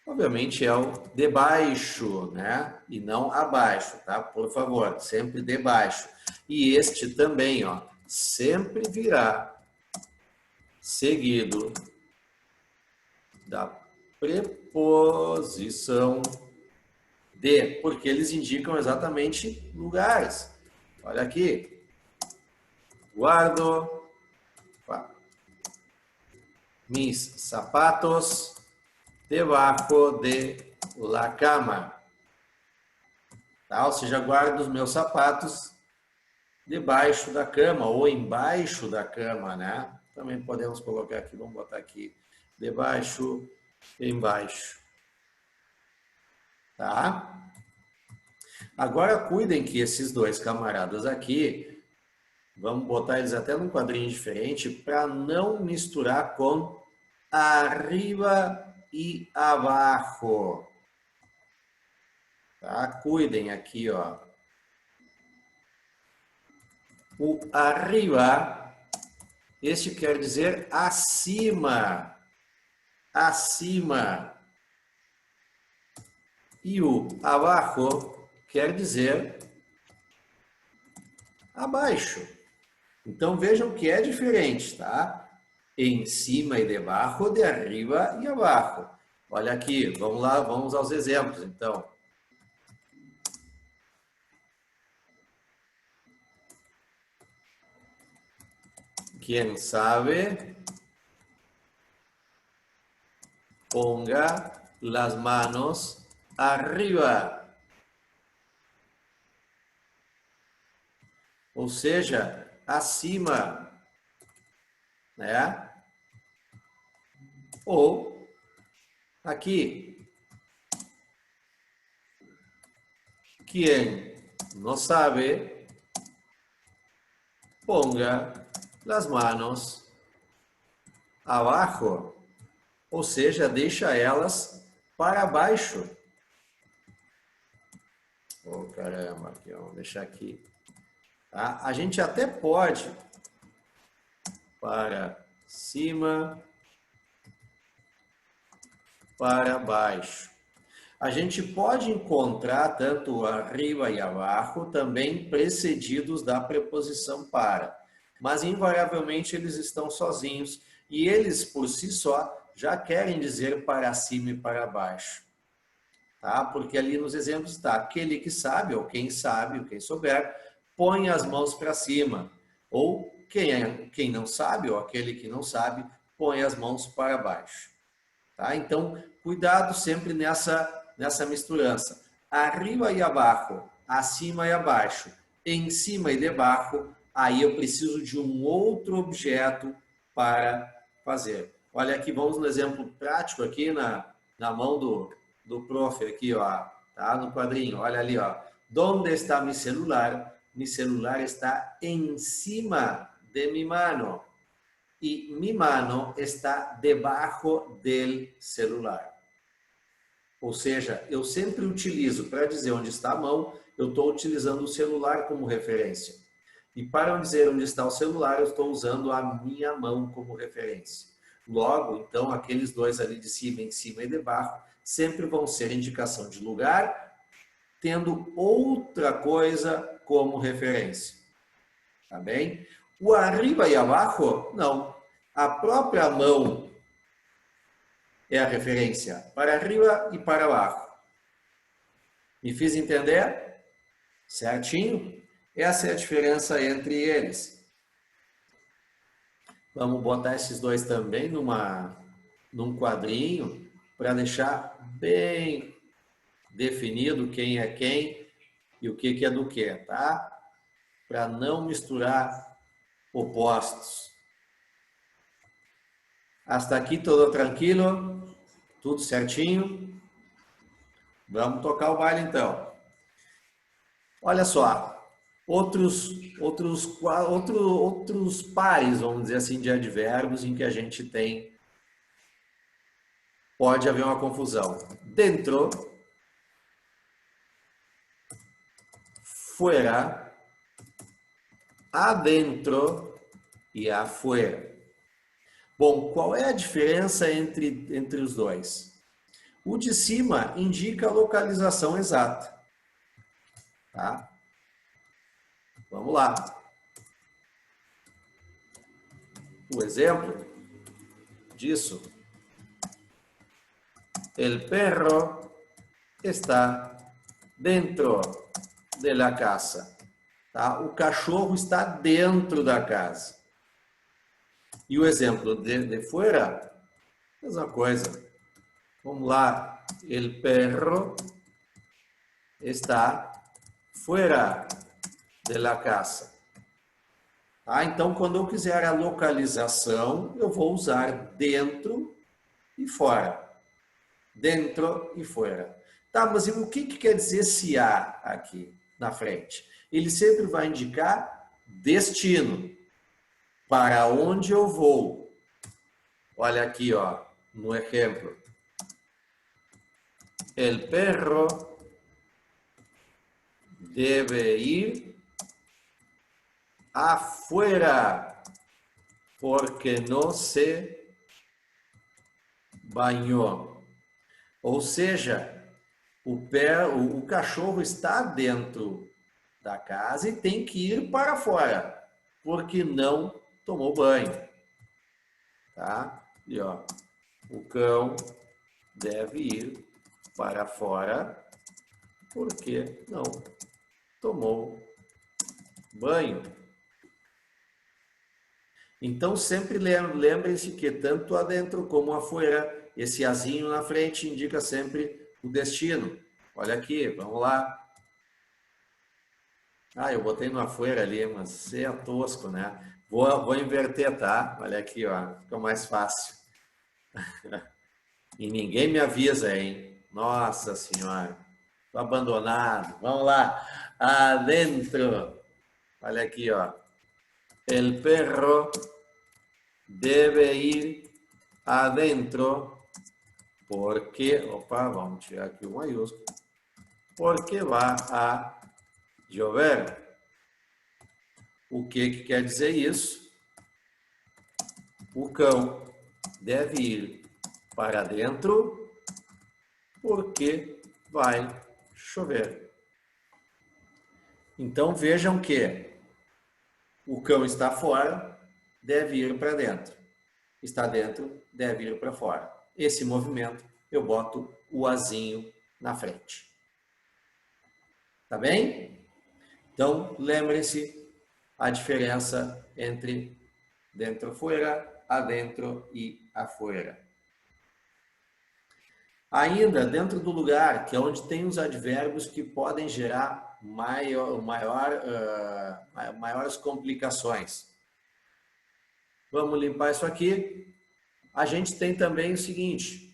obviamente, é o debaixo, né? E não abaixo, tá? Por favor, sempre debaixo. E este também, ó, sempre virá seguido da preposição de, porque eles indicam exatamente lugares. Olha aqui. Guardo mis zapatos debajo de la cama. Tá? Ou seja, guardo os meus sapatos debaixo da cama ou embaixo da cama, né? Também podemos colocar aqui, vamos botar aqui, debaixo, embaixo. Tá? Agora cuidem que esses dois camaradas aqui, vamos botar eles até num quadrinho diferente para não misturar com arriba e abaixo. Tá? Cuidem aqui, ó. O arriba, este quer dizer acima, acima. E o abaixo quer dizer abaixo. Então vejam que é diferente, tá? Em cima e debaixo, de arriba e abaixo. Olha aqui, vamos lá, vamos aos exemplos, então. Quem sabe, ponga las manos arriba. Ou seja, acima, né? Ou aqui. Quem não sabe, ponga las manos abaixo. Ou seja, deixa elas para baixo. Oh, caramba, aqui, vamos deixar aqui. Tá? A gente até pode para cima, para baixo. A gente pode encontrar tanto arriba e abaixo também precedidos da preposição para, mas invariavelmente eles estão sozinhos e eles por si só já querem dizer para cima e para baixo. Tá? Porque ali nos exemplos está aquele que sabe, ou quem sabe, ou quem souber, põe as mãos para cima. Ou quem não sabe, ou aquele que não sabe, põe as mãos para baixo. Tá? Então, cuidado sempre nessa misturança. Arriba e abaixo, acima e abaixo, em cima e debaixo, aí eu preciso de um outro objeto para fazer. Olha aqui, vamos no exemplo prático aqui na mão do prof aqui, ó, tá? No quadrinho, olha ali, ó. Onde está mi celular? Mi celular está encima de mi mano. E mi mano está debaixo del celular. Ou seja, eu sempre utilizo, para dizer onde está a mão, eu estou utilizando o celular como referência. E para dizer onde está o celular, eu estou usando a minha mão como referência. Logo, então, aqueles dois ali de cima, em cima e debaixo, sempre vão ser indicação de lugar, tendo outra coisa como referência. Tá bem? O arriba e abaixo, não. A própria mão é a referência para arriba e para abaixo. Me fiz entender? Certinho? Essa é a diferença entre eles. Vamos botar esses dois também num quadrinho. para deixar bem definido quem é quem e o que é do que, tá? Para não misturar opostos. Hasta aqui tudo tranquilo? Tudo certinho? Vamos tocar o baile então. Olha só, outros pares, vamos dizer assim, de advérbios em que a gente pode haver uma confusão. Dentro, fuera, adentro e afuera. Bom, qual é a diferença entre os dois? O de cima indica a localização exata. Tá? Vamos lá. O exemplo disso. El perro está dentro de la casa. Tá? O cachorro está dentro da casa. E o exemplo de fora, mesma coisa. Vamos lá. El perro está fuera de la casa. Tá? Então, quando eu quiser a localização, eu vou usar dentro e fora. Dentro e fora. Tá, mas o que quer dizer esse A aqui na frente? Ele sempre vai indicar destino. Para onde eu vou? Olha aqui, ó, no exemplo. El perro debe ir afuera porque no se bañó. Ou seja, o cachorro está dentro da casa e tem que ir para fora porque não tomou banho. Tá? E ó, o cão deve ir para fora porque não tomou banho. Então, sempre lembrem-se que tanto adentro como afuera, esse azinho na frente indica sempre o destino. Olha aqui, vamos lá. Ah, eu botei no afuera ali, mas você é tosco, né? Vou inverter, tá? Olha aqui, ó, fica mais fácil. E ninguém me avisa, hein? Nossa Senhora, tô abandonado. Vamos lá. Adentro. Olha aqui, ó. El perro debe ir adentro porque, opa, vamos tirar aqui o maiúsculo, porque vai a llover. O que quer dizer isso? O cão deve ir para dentro porque vai chover. Então vejam que o cão está fora, deve ir para dentro. Está dentro, deve ir para fora. Esse movimento eu boto o azinho na frente. Tá bem? Então lembrem-se a diferença entre dentro, fora, adentro e afuera. Ainda dentro do lugar, que é onde tem os advérbios que podem gerar maiores complicações. Vamos limpar isso aqui. A gente tem também o seguinte.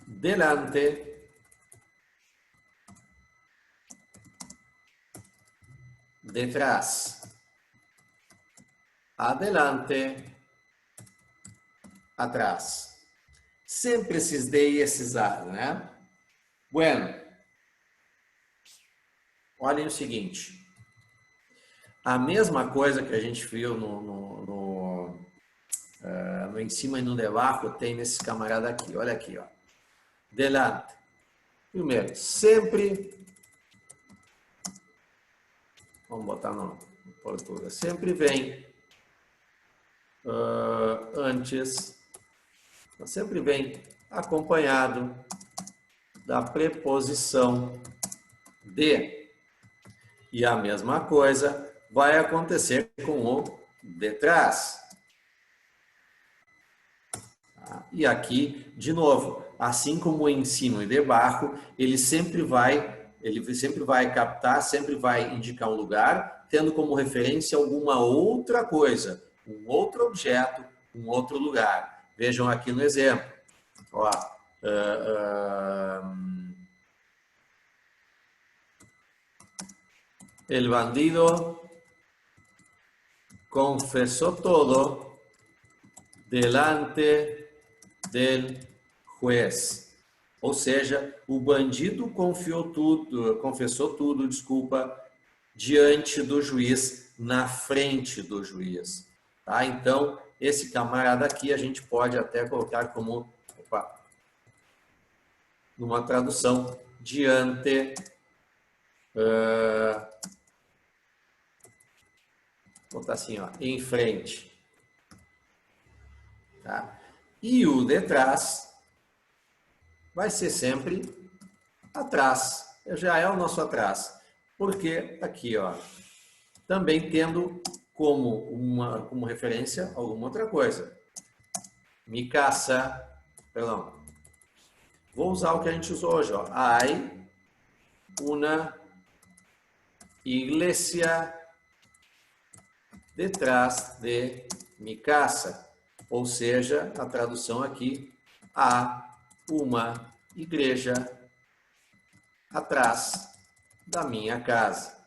Delante. Detrás. Adelante. Atrás. Sempre esses D e esses A, né? Bueno. Olhem o seguinte. A mesma coisa que a gente viu no em cima e no debaixo tem nesse camarada aqui. Olha aqui, ó. Delante. Primeiro, sempre... Vamos botar no português. Sempre vem antes... Sempre vem acompanhado da preposição de. E a mesma coisa vai acontecer com o detrás. Tá? E aqui, de novo, assim como o ensino e debaixo, ele sempre vai captar, sempre vai indicar um lugar, tendo como referência alguma outra coisa, um outro objeto, um outro lugar. Vejam aqui no exemplo. Ó, el bandido confesó todo delante del juez. Ou seja, o bandido confessou tudo, diante do juiz, na frente do juiz. Tá? Então, esse camarada aqui a gente pode até colocar como, numa tradução, diante, vou botar assim, ó, em frente. Tá? E o detrás vai ser sempre atrás, já é o nosso atrás, porque aqui, ó, também tendo como referência alguma outra coisa. Mi casa, perdão, vou usar o que a gente usou hoje, ó, hay una iglesia detrás de mi casa, ou seja, a tradução aqui, há uma igreja atrás da minha casa.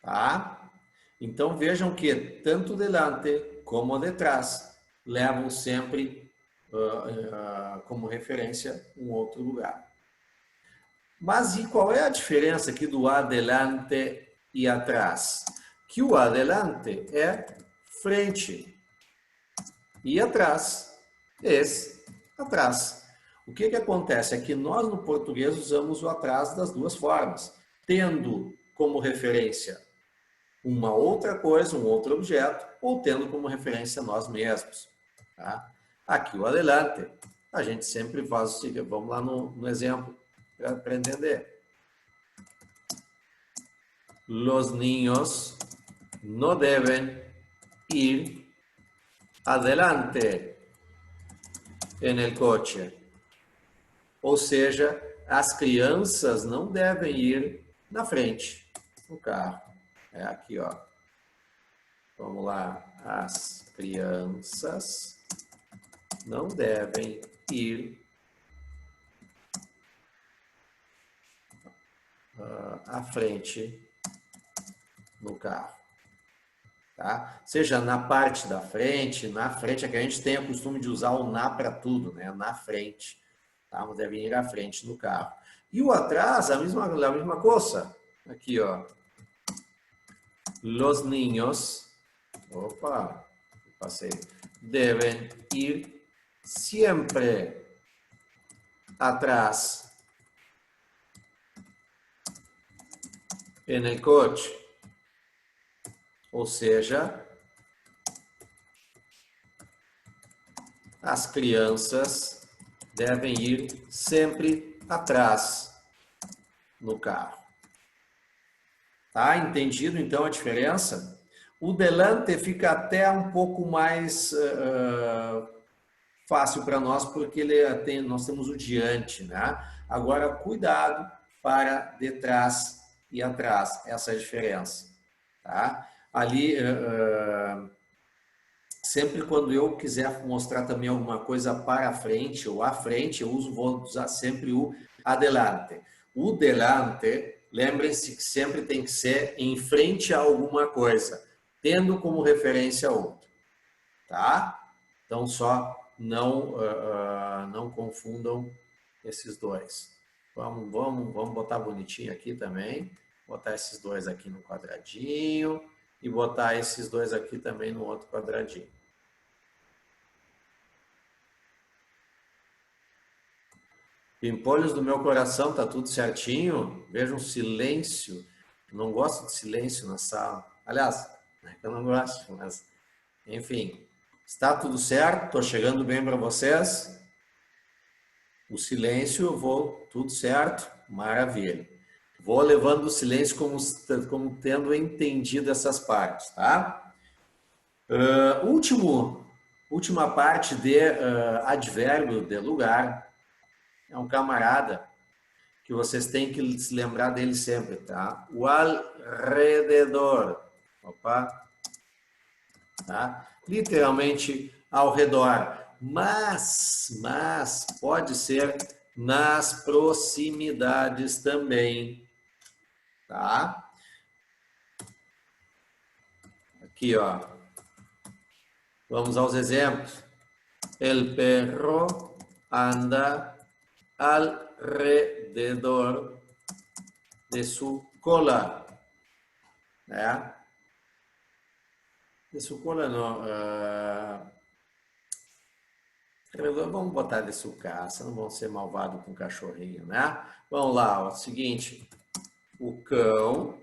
Tá? Então vejam que tanto delante como detrás levam sempre como referência um outro lugar. Mas e qual é a diferença aqui do adelante e atrás? Que o adelante é frente e atrás é atrás. O que acontece é que nós no português usamos o atrás das duas formas, tendo como referência uma outra coisa, um outro objeto, ou tendo como referência nós mesmos. Tá? Aqui o adelante, a gente sempre faz o seguinte, vamos lá no exemplo para entender. Los niños no deben ir adelante en el coche. Ou seja, as crianças não devem ir na frente no carro. É aqui, ó. Vamos lá. As crianças não devem ir à frente no carro. Tá? Seja na parte da frente, na frente, é que a gente tem o costume de usar o na para tudo, né? Na frente. Tá? Não devem ir à frente no carro. E o atrás, a mesma coisa. Aqui, ó. Los niños, deben ir siempre atrás en el coche. Ou seja, as crianças devem ir sempre atrás no carro. Tá? Entendido então a diferença? O delante fica até um pouco mais fácil para nós, porque nós temos o diante, né? Agora, cuidado para detrás e atrás, essa é a diferença. Tá? Ali, sempre quando eu quiser mostrar também alguma coisa para frente ou à frente, vou usar sempre o adelante. O delante, lembrem-se que sempre tem que ser em frente a alguma coisa, tendo como referência outro. Tá? Então, só não confundam esses dois. Vamos botar bonitinho aqui também. Botar esses dois aqui no quadradinho e botar esses dois aqui também no outro quadradinho. Pimpolhos do meu coração, tá tudo certinho? Vejam silêncio. Não gosto de silêncio na sala. Aliás, eu não gosto, mas enfim. Está tudo certo? Estou chegando bem para vocês? O silêncio, tudo certo? Maravilha. Vou levando o silêncio como tendo entendido essas partes, tá? Último Última parte de advérbio de lugar. É um camarada que vocês têm que se lembrar dele sempre, tá? O alrededor. Opa. Tá? Literalmente ao redor. Mas pode ser nas proximidades também. Tá? Aqui, ó. Vamos aos exemplos. El perro anda alrededor de su cola. Né? De su cola não. Vamos botar de sucaça, não vamos ser malvados com o cachorrinho, né? Vamos lá, ó, seguinte. O cão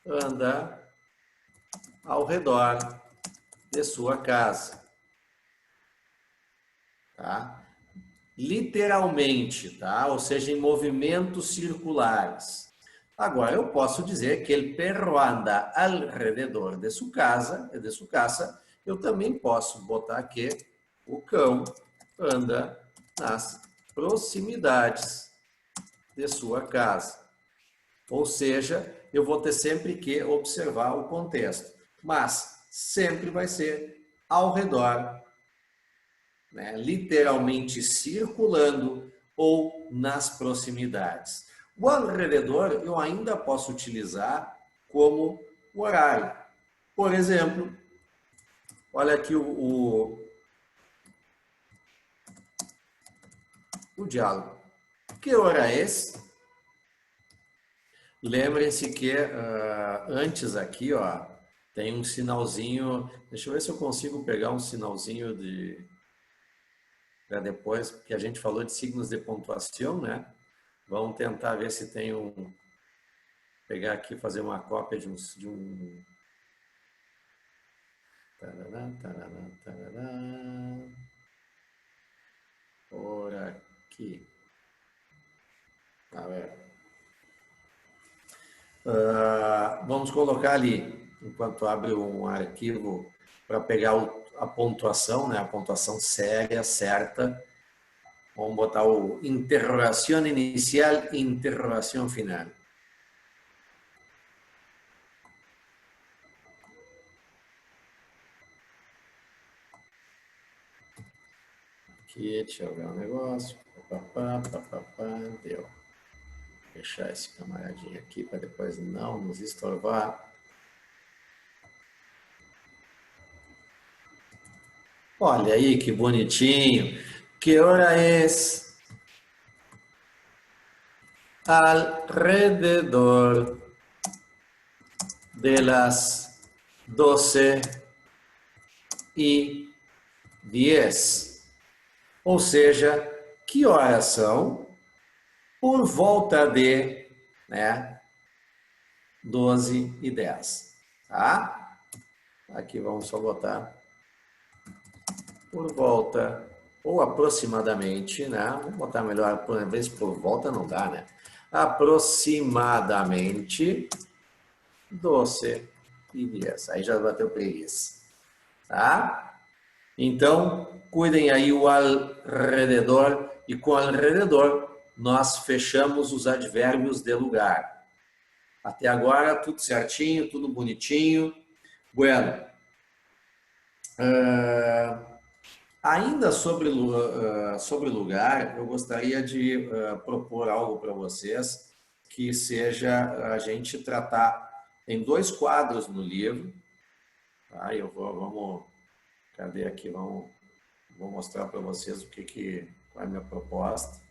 anda ao redor de sua casa. Tá? Literalmente, tá? Ou seja, em movimentos circulares. Agora, eu posso dizer que el perro anda alrededor de sua casa, eu também posso botar aqui o cão anda nas proximidades de sua casa. Ou seja, eu vou ter sempre que observar o contexto, mas sempre vai ser ao redor, né? Literalmente circulando ou nas proximidades. O alrededor eu ainda posso utilizar como horário. Por exemplo, olha aqui o diálogo. Que hora é esse? Lembrem-se que antes aqui, ó, tem um sinalzinho. Deixa eu ver se eu consigo pegar um sinalzinho para depois, porque a gente falou de signos de pontuação, né? Vamos tentar ver se tem pegar aqui, fazer uma cópia de um. Tarará, tarará, tarará. Por aqui. A ver. Vamos colocar ali, enquanto abre um arquivo, para pegar a pontuação, né? A pontuação séria, certa. Vamos botar o interrogação inicial e interrogação final. Aqui, deixa eu ver um negócio. Deu. Vou fechar esse camaradinho aqui para depois não nos estorvar. Olha aí que bonitinho. Que hora é? Alrededor de las 12:10. Ou seja, que horas são? Por volta de, né, 12:10. Tá? Aqui vamos só botar por volta, ou aproximadamente, né? Vamos botar melhor, por vez por volta não dá, né? Aproximadamente 12:10. Aí já bateu preguiça. Tá? Então, cuidem aí o alrededor, e com alrededor nós fechamos os advérbios de lugar. Até agora, tudo certinho, tudo bonitinho. Bueno. Ainda sobre lugar, eu gostaria de propor algo para vocês, que seja a gente tratar em 2 quadros no livro. Tá? Cadê aqui? Vou mostrar para vocês qual é a minha proposta.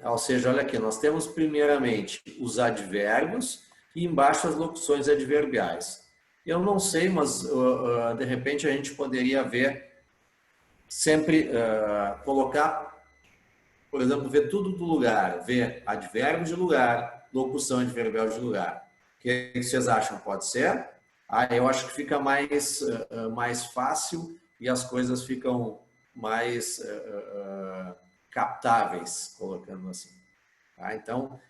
Ou seja, olha aqui, nós temos primeiramente os advérbios e embaixo as locuções adverbiais. Eu não sei, mas de repente a gente poderia ver, sempre colocar, por exemplo, ver tudo do lugar, ver advérbio de lugar, locução adverbial de lugar. O que vocês acham? Pode ser? Eu acho que fica mais fácil e as coisas ficam mais captáveis, colocando assim. Tá? Então,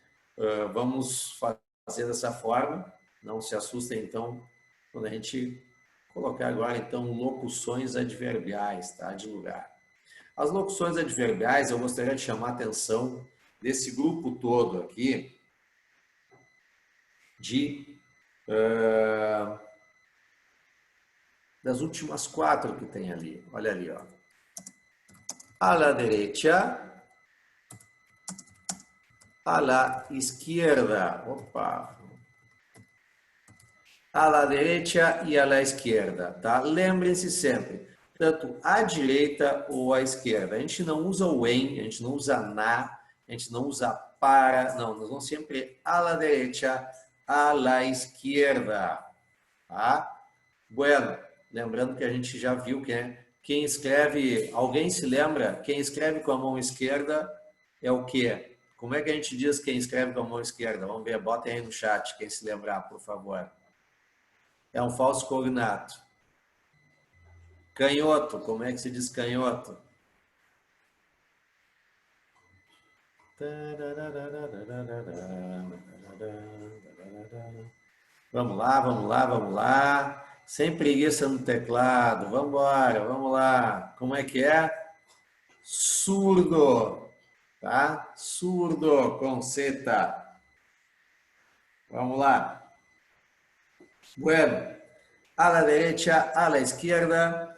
vamos fazer dessa forma. Não se assustem, então, quando a gente Vou colocar agora, então, locuções adverbiais, tá? De lugar. As locuções adverbiais, eu gostaria de chamar a atenção desse grupo todo aqui das últimas 4 que tem ali. Olha ali, ó. A la derecha, a la izquierda. Opa! A la derecha e a la izquierda, tá? Lembrem-se sempre, tanto à direita ou à esquerda. A gente não usa o em, a gente não usa na, a gente não usa para, não, nós vamos sempre a la derecha, a la izquierda, tá? Bueno, lembrando que a gente já viu que quem escreve, alguém se lembra? Quem escreve com a mão esquerda é o quê? Como é que a gente diz quem escreve com a mão esquerda? Vamos ver, botem aí no chat, quem se lembrar, por favor. É um falso cognato. Canhoto, como é que se diz canhoto? Vamos lá, vamos lá, vamos lá. Sem preguiça no teclado. Vamos embora, vamos lá. Como é que é? Surdo, tá? Surdo com seta. Vamos lá. Bueno, a la derecha, a la izquierda.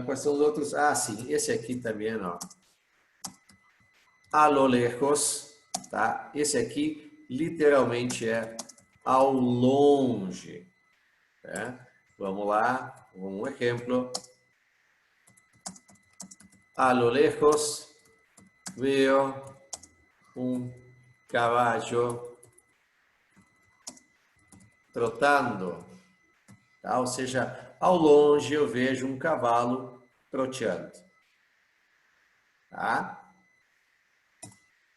Quais são os outros? Ah, sim, esse aqui também, ó. A lo lejos, tá? Esse aqui literalmente é ao longe. Tá? Vamos lá, um exemplo. A lo lejos veo um caballo trotando, tá? Ou seja, ao longe eu vejo um cavalo troteando, tá?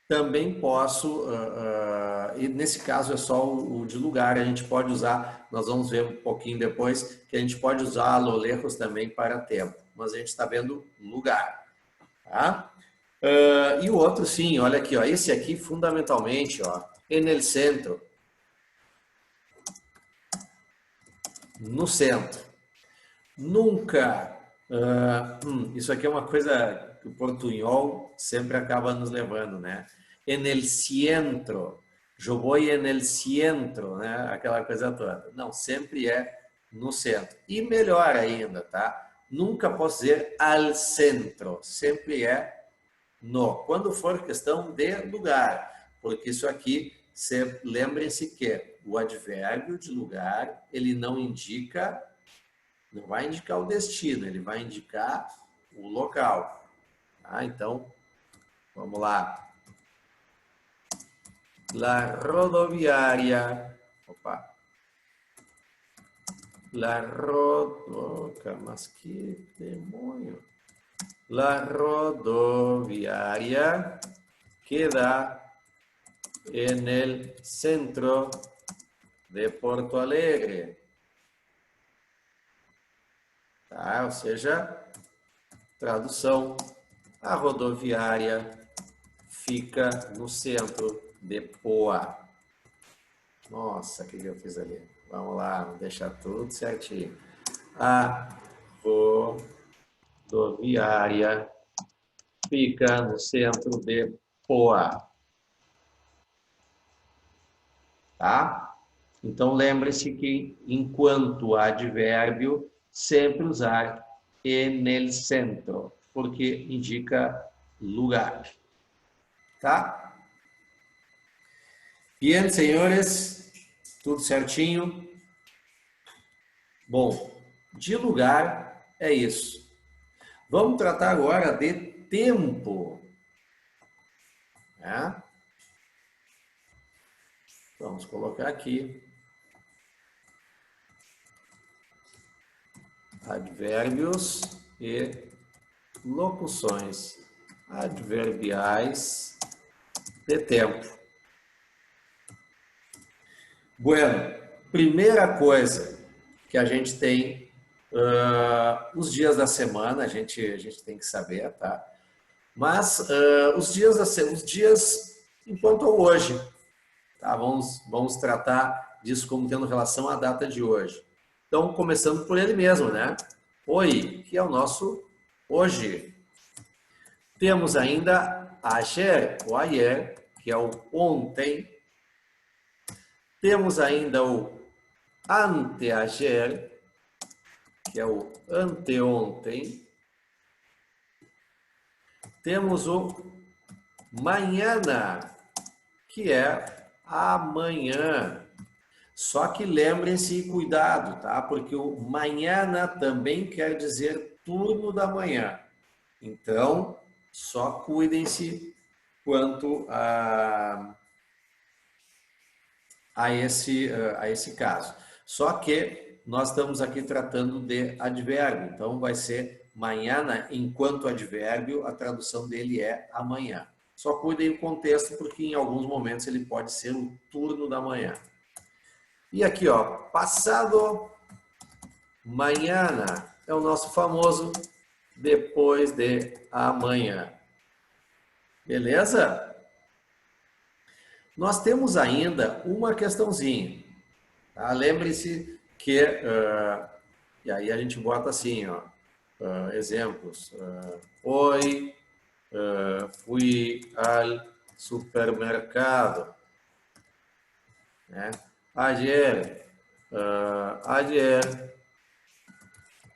Também posso, e nesse caso é só o de lugar, a gente pode usar, nós vamos ver um pouquinho depois, que a gente pode usar a lo lejos também para tempo, mas a gente está vendo lugar, tá? E o outro, sim, olha aqui, ó, esse aqui fundamentalmente, ó, en el centro, no centro. Nunca, isso aqui é uma coisa que o portunhol sempre acaba nos levando, né? En el centro, eu vou en el centro, né? Aquela coisa toda. Não, sempre é no centro. E melhor ainda, tá? Nunca posso dizer al centro, sempre é no. Quando for questão de lugar, porque isso aqui, lembrem-se que o advérbio de lugar, ele não vai indicar o destino, ele vai indicar o local. Tá? Então, vamos lá. La rodoviária. Opa. Mas que demônio. La rodoviária queda en el centro de Porto Alegre. Tá? Ou seja, tradução, a rodoviária fica no centro de Poa. Nossa, o que eu fiz ali? Vamos lá, vou deixar tudo certinho. A rodoviária fica no centro de Poa. Tá? Então, lembre-se que, enquanto advérbio, sempre usar en el centro, porque indica lugar. Tá? Bien, senhores, tudo certinho? Bom, de lugar é isso. Vamos tratar agora de tempo. Né? Vamos colocar aqui. Advérbios e locuções adverbiais de tempo. Bueno, primeira coisa que a gente tem, os dias da semana, a gente tem que saber, tá? Mas os dias enquanto hoje, tá? Vamos tratar disso como tendo relação à data de hoje. Então, começando por ele mesmo, né? Oi, que é o nosso hoje. Temos ainda ayer, o ayer, que é o ontem. Temos ainda o anteayer, que é o anteontem. Temos o mañana, que é amanhã. Só que lembrem-se e cuidado, tá? Porque o mañana também quer dizer turno da manhã. Então, só cuidem-se quanto a esse caso. Só que nós estamos aqui tratando de advérbio, então vai ser mañana enquanto advérbio, a tradução dele é amanhã. Só cuidem o contexto, porque em alguns momentos ele pode ser o turno da manhã. E aqui, ó, passado mañana é o nosso famoso depois de amanhã. Beleza? Nós temos ainda uma questãozinha. Tá? Lembre-se que, e aí a gente bota assim, ó, exemplos. Hoy fui al supermercado. Né? Ayer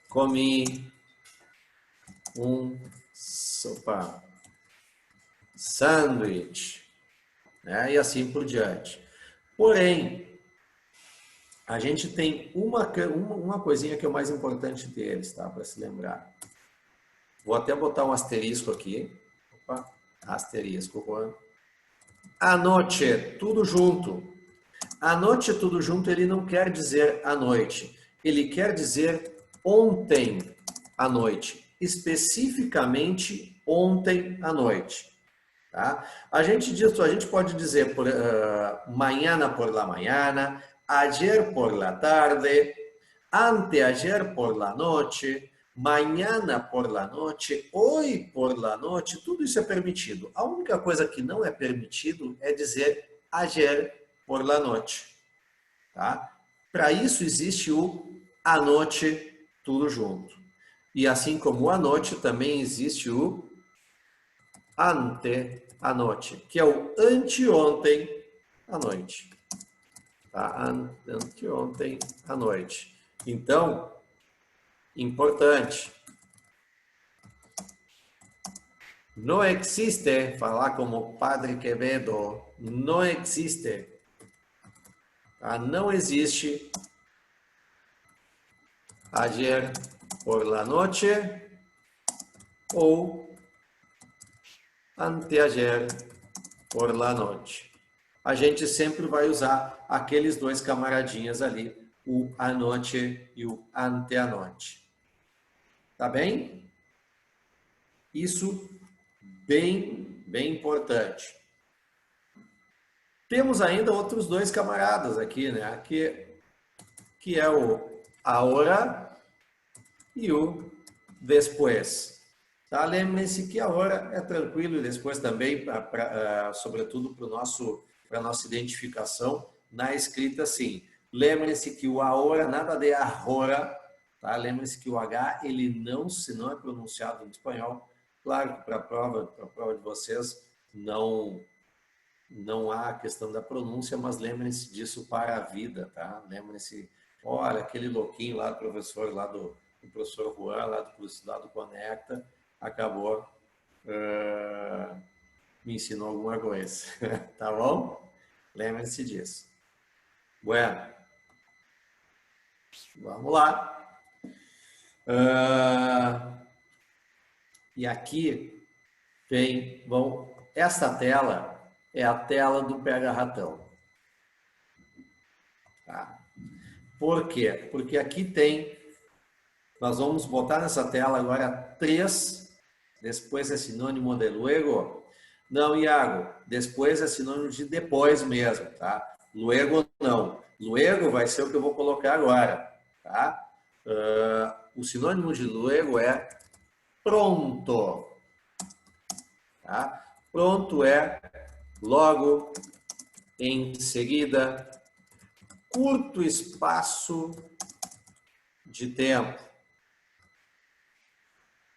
comi sanduíche, né? E assim por diante. Porém, a gente tem uma coisinha que é o mais importante deles, tá? Para se lembrar. Vou até botar um asterisco aqui. Opa, asterisco, Juan. Anoche, tudo junto. Anoche, tudo junto, ele não quer dizer à noite. Ele quer dizer ontem à noite. Especificamente ontem à noite. Tá? A gente pode dizer mañana por la mañana, ayer por la tarde, anteayer por la noche, mañana por la noche, hoy por la noche, tudo isso é permitido. A única coisa que não é permitido é dizer ayer por la noche. Tá? Para isso existe o anoche, tudo junto. E assim como a noite, também existe o anteanoche, que é o anteontem à noite. Tá? Anteontem à noite. Então, importante. Não existe, falar como Padre Quevedo, não existe. Tá? Não existe ayer por la noche ou anteayer por la noche. A gente sempre vai usar aqueles dois camaradinhas ali, o anoche e o anteanoche. Tá bem? Isso bem importante. Temos ainda outros dois camaradas aqui, né? Que é o ahora e o después. Tá? Lembrem-se que a hora é tranquilo e depois também, sobretudo para a nossa identificação na escrita, sim. Lembrem-se que o ahora, nada de ahora, tá? Lembrem-se que o H ele não é pronunciado em espanhol. Claro que para a prova de vocês não há a questão da pronúncia, mas lembrem-se disso para a vida, tá? Lembrem-se, olha, aquele louquinho lá do professor, do professor Juan, lá do Conecta, acabou me ensinou alguma coisa, tá bom? Lembre-se disso. Bueno, vamos lá. E aqui essa tela é a tela do Pega Ratão. Tá? Por quê? Porque aqui nós vamos botar nessa tela agora 3. Depois é sinônimo de luego. Não, Iago, depois é sinônimo de depois mesmo, tá? Luego não. Luego vai ser o que eu vou colocar agora, tá? O sinônimo de luego é pronto. Tá? Pronto é logo, em seguida, curto espaço de tempo.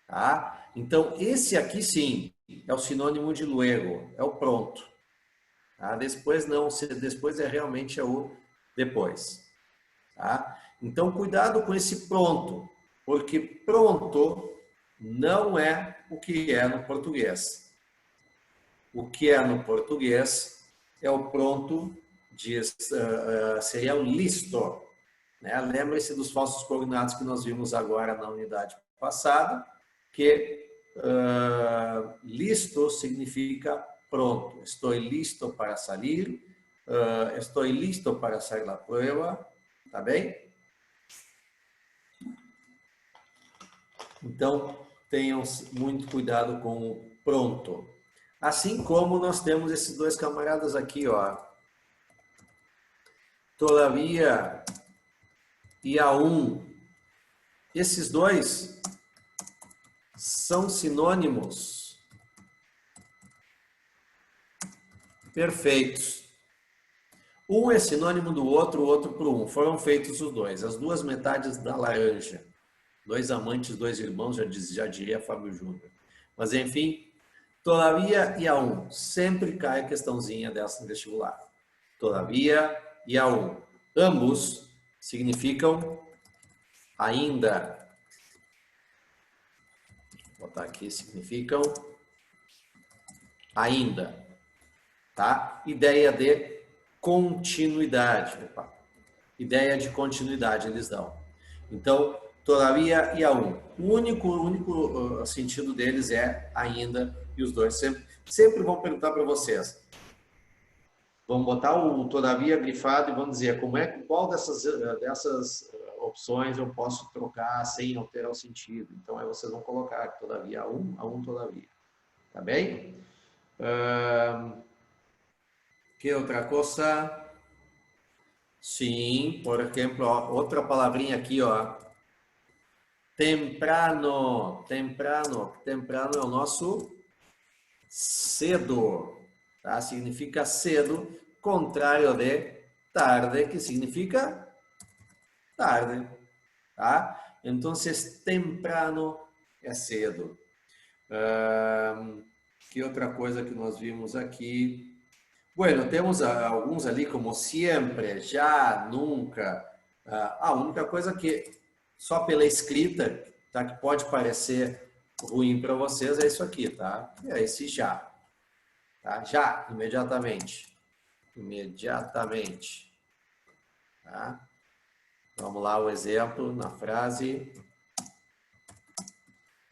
Tá? Então, esse aqui sim é o sinônimo de luego, é o pronto. Tá? Depois não, depois é realmente o depois. Tá? Então, cuidado com esse pronto, porque pronto não é o que é no português. O que é no português é o pronto, seria o listo. Né? Lembre-se dos falsos cognatos que nós vimos agora na unidade passada, que listo significa pronto. Estou listo para sair, estou listo para hacer a prova, tá bem? Então, tenham muito cuidado com o pronto. Assim como nós temos esses dois camaradas aqui, ó. Todavia e aún. Esses dois são sinônimos perfeitos. Um é sinônimo do outro, o outro para um. Foram feitos os dois, as duas metades da laranja. Dois amantes, dois irmãos, já diria Fábio Júnior. Mas, enfim, todavia e aún. Sempre cai a questãozinha dessa no vestibular. Todavia e aún. Ambos significam ainda. Vou botar aqui, significam ainda. Tá? Ideia de continuidade. Opa. Ideia de continuidade eles dão. Então, todavia e aún. O único sentido deles é ainda, e os dois sempre vão perguntar para vocês. Vamos botar o todavia grifado e vamos dizer qual dessas opções eu posso trocar sem alterar o sentido. Então, aí vocês vão colocar todavia a um todavia. Tá bem? Que outra coisa? Sim, por exemplo, ó, outra palavrinha aqui, ó. Temprano. Temprano é o nosso cedo. Tá? Significa cedo, contrário de tarde, que significa tarde. Tá? Então, temprano é cedo. Que outra coisa que nós vimos aqui? Bueno, temos alguns ali como sempre, já, nunca. A única coisa que só pela escrita, tá, que pode parecer ruim para vocês é isso aqui, tá? É esse já. Tá? Já, imediatamente. Imediatamente. Tá? Vamos lá o exemplo na frase.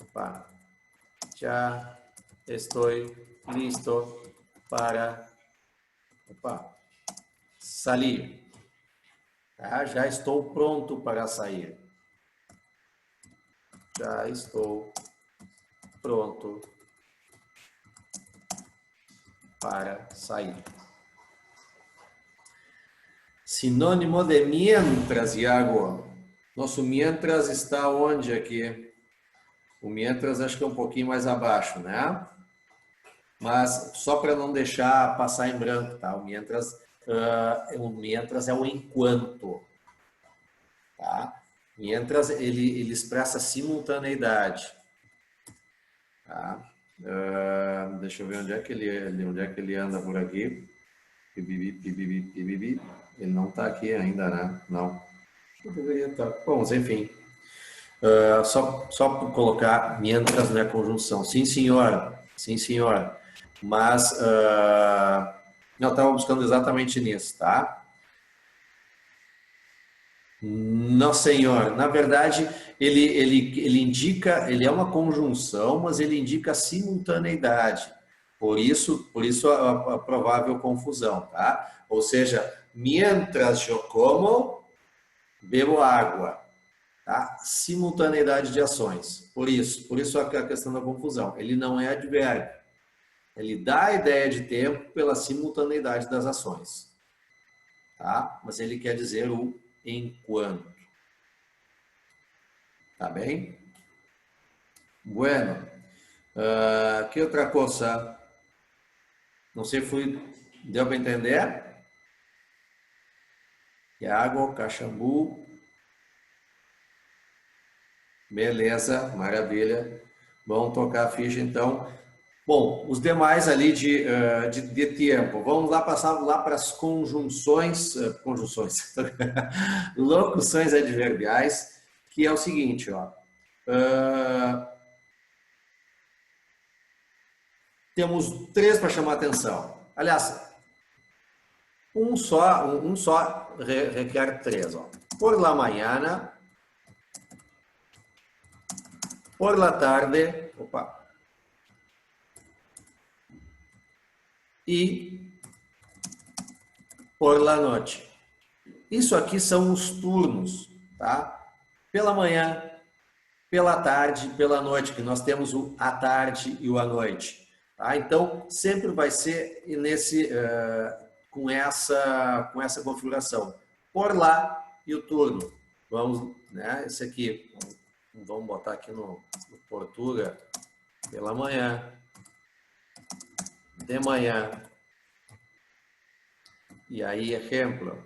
Opa. Já estou listo para sair. Tá? Já estou pronto para sair. Já estou pronto para sair. Sinônimo de mientras, Iago. Nosso mientras está onde aqui? O mientras acho que é um pouquinho mais abaixo, né? Mas só para não deixar passar em branco, tá? O mientras é o enquanto. Tá? Mientras ele expressa simultaneidade. Tá? Deixa eu ver onde é que ele anda por aqui. Ele não está aqui ainda, né? Não. Eu deveria estar. Bom, mas enfim. Só por colocar mientras não é conjunção. Sim, senhora. Sim, senhora. Mas eu estava buscando exatamente nisso, tá? Não, senhor. Na verdade, ele indica, ele é uma conjunção, mas ele indica simultaneidade. Por isso a provável confusão, tá? Ou seja, mientras eu como, bebo água, tá? Simultaneidade de ações. Por isso a questão da confusão. Ele não é advérbio. Ele dá a ideia de tempo pela simultaneidade das ações, tá? Mas ele quer dizer o enquanto. Tá bem? Bueno. Que outra coisa? Não sei se deu para entender? Iago, Caxambu. Beleza, maravilha. Vamos tocar a ficha então. Bom, os demais ali de tempo. Vamos lá passar lá para as conjunções, locuções adverbiais, que é o seguinte, ó. Temos 3 para chamar a atenção. Aliás, um só requer 3, ó. Por la mañana, por la tarde, e por la noite. Isso aqui são os turnos, tá? Pela manhã, pela tarde, pela noite, que nós temos o à tarde e o à noite. Tá? Então, sempre vai ser com essa configuração. Por lá e o turno. Vamos, né? Esse aqui, vamos botar aqui no Portuga, pela manhã, de manhã. E aí, exemplo.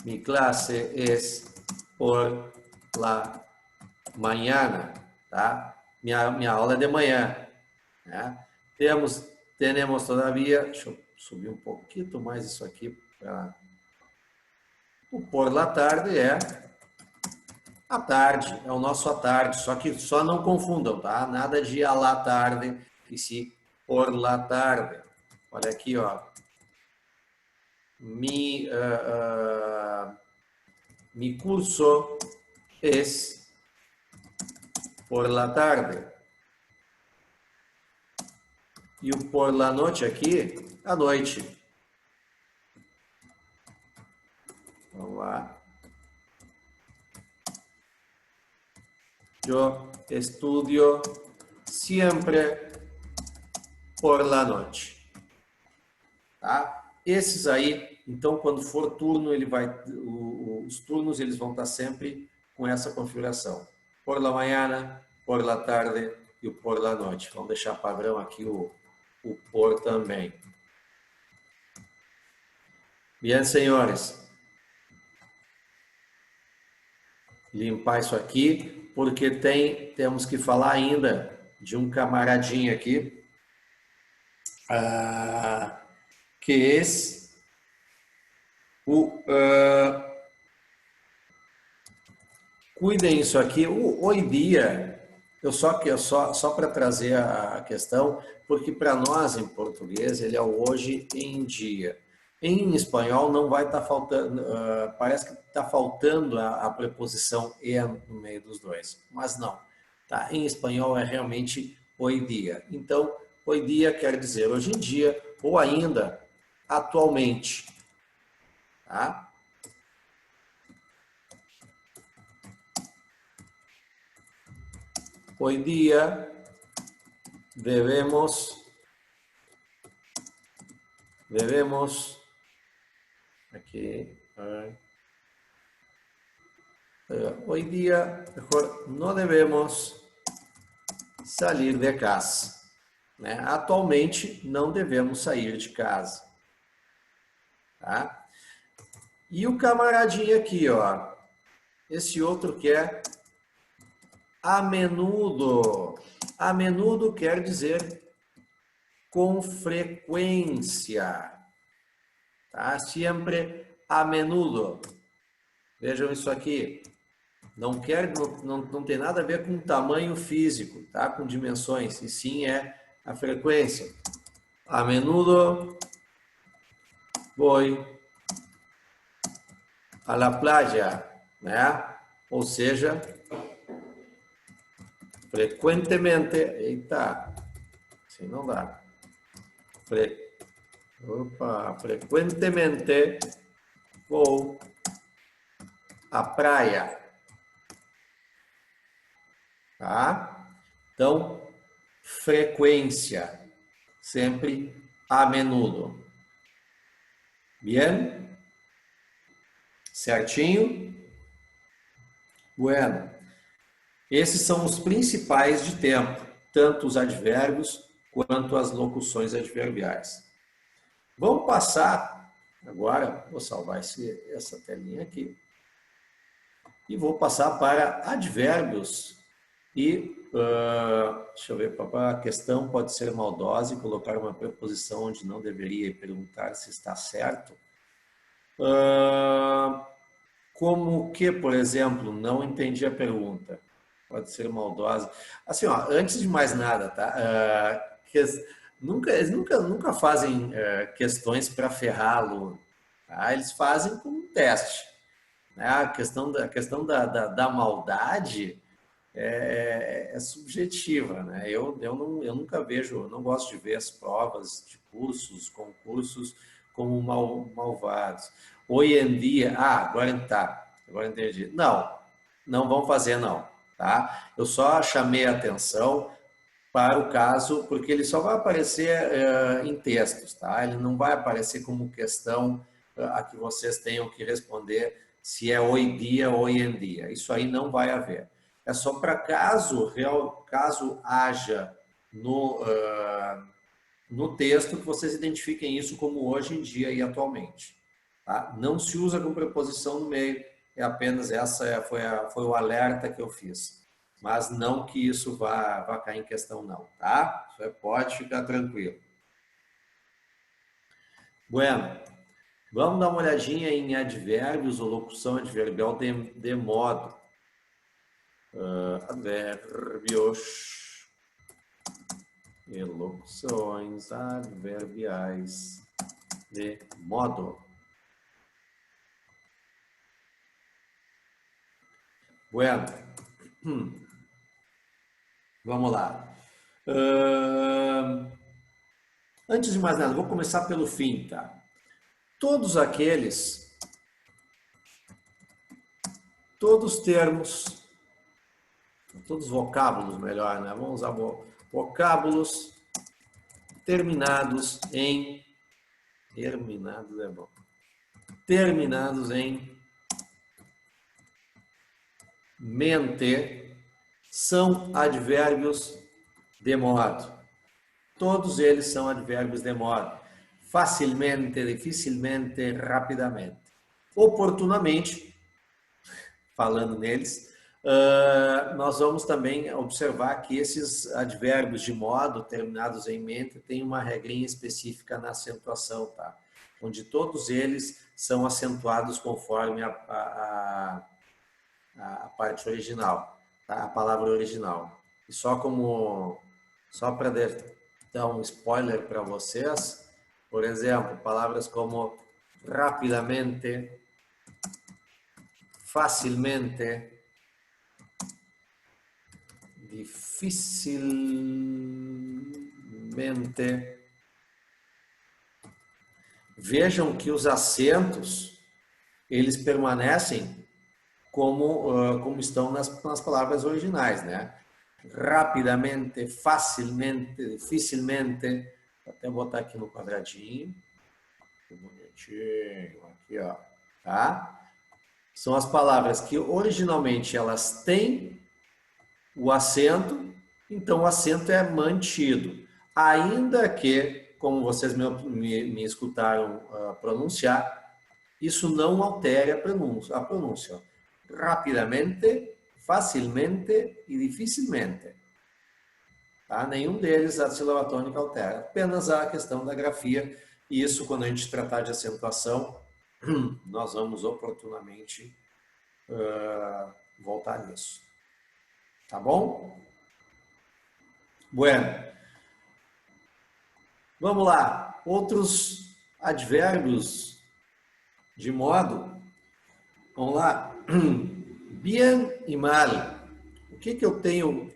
Mi clase es por la mañana, tá? Minha aula é de manhã, né? Temos todavia, deixa eu subir um pouquinho mais isso aqui para o por la tarde é à tarde, é o nosso à tarde, só que só não confundam, tá? Nada de à la tarde, e sim por la tarde. Olha aqui, ó. Mi curso es por la tarde. E o por la noite aqui, à noite. Vamos lá. Eu estudio sempre por la noite. Tá? Esses aí, então, quando for turno, os turnos eles vão estar sempre com essa configuração. Por la mañana, por la tarde e o por la noite. Vamos deixar padrão aqui o por também. Bien, senhores. Limpar isso aqui, porque temos que falar ainda de um camaradinho aqui, que é cuidem isso aqui. Hoje dia, só para trazer a questão, porque para nós em português ele é o hoje em dia. Em espanhol não vai estar faltando, parece que está faltando a preposição e no meio dos dois, mas não. Tá? Em espanhol é realmente hoje dia. Então, hoje dia quer dizer hoje em dia ou ainda atualmente. Tá? Hoy día debemos aquí, hoy día mejor no debemos sair de casa, né? Atualmente não devemos sair de casa, tá? E o camaradinho aqui, ó, esse outro que é a menudo. A menudo quer dizer com frequência, tá? Sempre a menudo. Vejam isso aqui. Não tem nada a ver com tamanho físico, tá? Com dimensões, e sim é a frequência. A menudo voy a la playa, né? Ou seja, frequentemente, eita, assim não dá. Frequentemente vou à praia. Tá? Então, frequência, sempre a menudo. Bien? Certinho? Bueno. Esses são os principais de tempo, tanto os advérbios quanto as locuções adverbiais. Vamos passar agora, vou salvar essa telinha aqui. E vou passar para advérbios e, deixa eu ver, a questão pode ser maldosa e colocar uma preposição onde não deveria e perguntar se está certo. Como que, por exemplo, não entendi a pergunta. Pode ser maldosa. Assim, ó, antes de mais nada, tá? Eles nunca fazem questões para ferrar aluno. Tá? Eles fazem como um teste. Né? A questão da maldade é subjetiva, né? Eu nunca vejo, eu não gosto de ver as provas de cursos, concursos como malvados. Hoje em dia, agora tá, agora entendi. Não, não vão fazer não, tá? Eu só chamei a atenção para o caso, porque ele só vai aparecer em textos, tá? Ele não vai aparecer como questão a que vocês tenham que responder se é hoje dia ou hoje em dia. Isso aí não vai haver. É só para caso haja no texto que vocês identifiquem isso como hoje em dia e atualmente. Tá? Não se usa com preposição no meio, é apenas foi o alerta que eu fiz. Mas não que isso vá cair em questão, não, tá? Você pode ficar tranquilo. Bueno, vamos dar uma olhadinha em advérbios ou locução adverbial de modo. Advérbios e locuções adverbiais de modo. Bueno, vamos lá. Antes de mais nada, vou começar pelo fim, tá? Todos termos, todos vocábulos, melhor, né? Vamos usar vocábulos terminados em mente são advérbios de modo. Todos eles são advérbios de modo. Facilmente, dificilmente, rapidamente. Oportunamente, falando neles, nós vamos também observar que esses advérbios de modo terminados em mente têm uma regrinha específica na acentuação, tá? Onde todos eles são acentuados conforme a parte original, tá? A palavra original. E só para dar um spoiler para vocês, por exemplo, palavras como rapidamente, facilmente, dificilmente. Vejam que os acentos, eles permanecem como estão nas palavras originais, né? Rapidamente, facilmente, dificilmente. Vou até botar aqui no quadradinho. Que bonitinho. Aqui, ó. Tá? São as palavras que originalmente elas têm o acento, então o acento é mantido. Ainda que, como vocês me escutaram pronunciar, isso não altere a pronúncia. Rapidamente, facilmente e dificilmente. Tá? Nenhum deles a sílaba tônica altera, apenas a questão da grafia. E isso, quando a gente tratar de acentuação, nós vamos oportunamente voltar nisso. Tá bom? Bueno. Vamos lá. Outros advérbios de modo. Vamos lá. Bien e mal. O que eu tenho?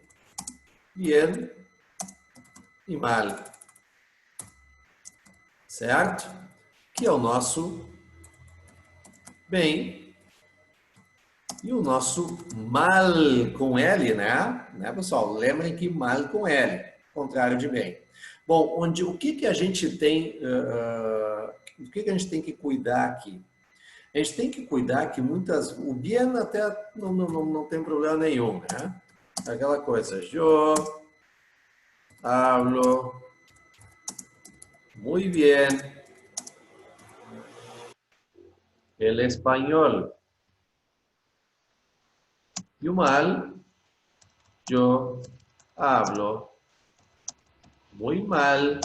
Bien e mal. Certo? Que é o nosso bem e o nosso mal com L, né, pessoal? Lembrem que mal com L, contrário de bem. Bom, o que a gente tem, o que a gente tem que cuidar aqui? A gente tem que cuidar que o bien até não tem problema nenhum, né? Aquela coisa, yo hablo muy bien el español. Y mal, yo hablo muy mal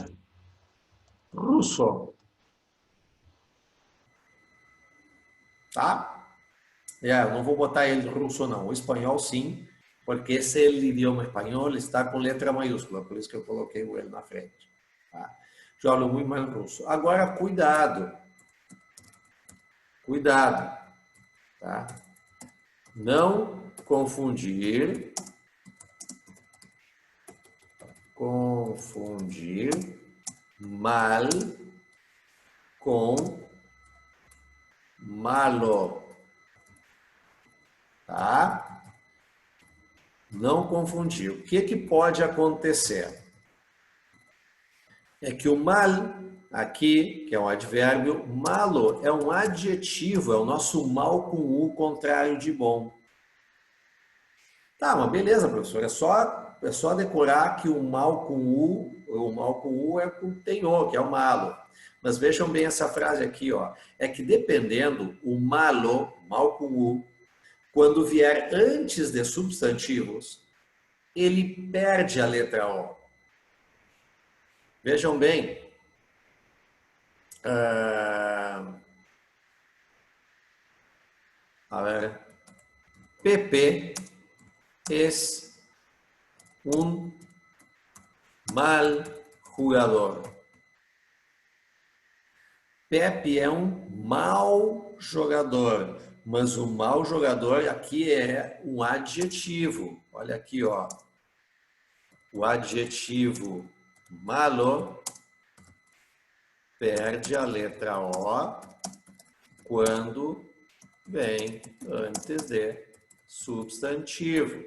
ruso. Tá? Eu não vou botar ele russo, não. O espanhol, sim, porque esse é o idioma espanhol, está com letra maiúscula, por isso que eu coloquei o ele na frente. Tá? Eu hablo muito mal russo. Agora, cuidado. Cuidado. Tá? Não confundir mal com malo, tá? Não confundir. O que pode acontecer? É que o mal aqui, que é um advérbio, malo é um adjetivo, é o nosso mal com o contrário de bom. Tá, mas beleza, professor, é só decorar que o mal com o é com tem o, que é o malo. Mas vejam bem essa frase aqui, ó. É que dependendo, o malo, mal com o, quando vier antes de substantivos, ele perde a letra O. Vejam bem. A ver. Pepe es un mal jugador. Pepe é um mau jogador, mas o mau jogador aqui é um adjetivo. Olha aqui, ó. O adjetivo malo perde a letra O quando vem antes de substantivo.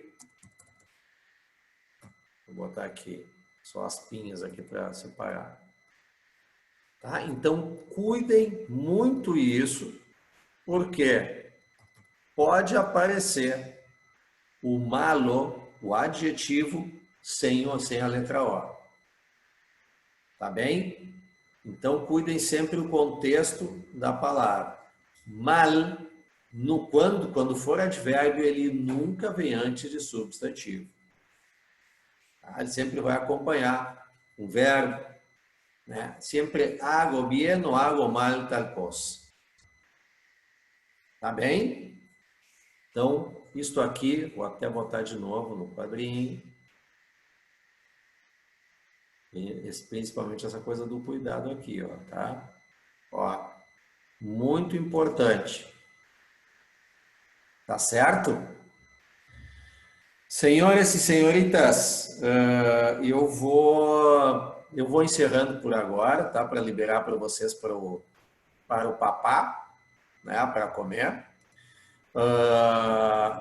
Vou botar aqui só as pinhas aqui para separar. Tá? Então, cuidem muito isso, porque pode aparecer o malo, o adjetivo, sem a letra O. Tá bem? Então, cuidem sempre o contexto da palavra. Mal, quando for advérbio, ele nunca vem antes de substantivo. Tá? Ele sempre vai acompanhar um verbo, né? Sempre hago bien ou hago mal tal coisa. Tá bem? Então, isto aqui, vou até botar de novo no quadrinho. Principalmente essa coisa do cuidado aqui, ó, tá? Ó, muito importante. Tá certo? Senhores e senhoritas, eu vou encerrando por agora, tá? Para liberar para vocês para o papá, né? Para comer.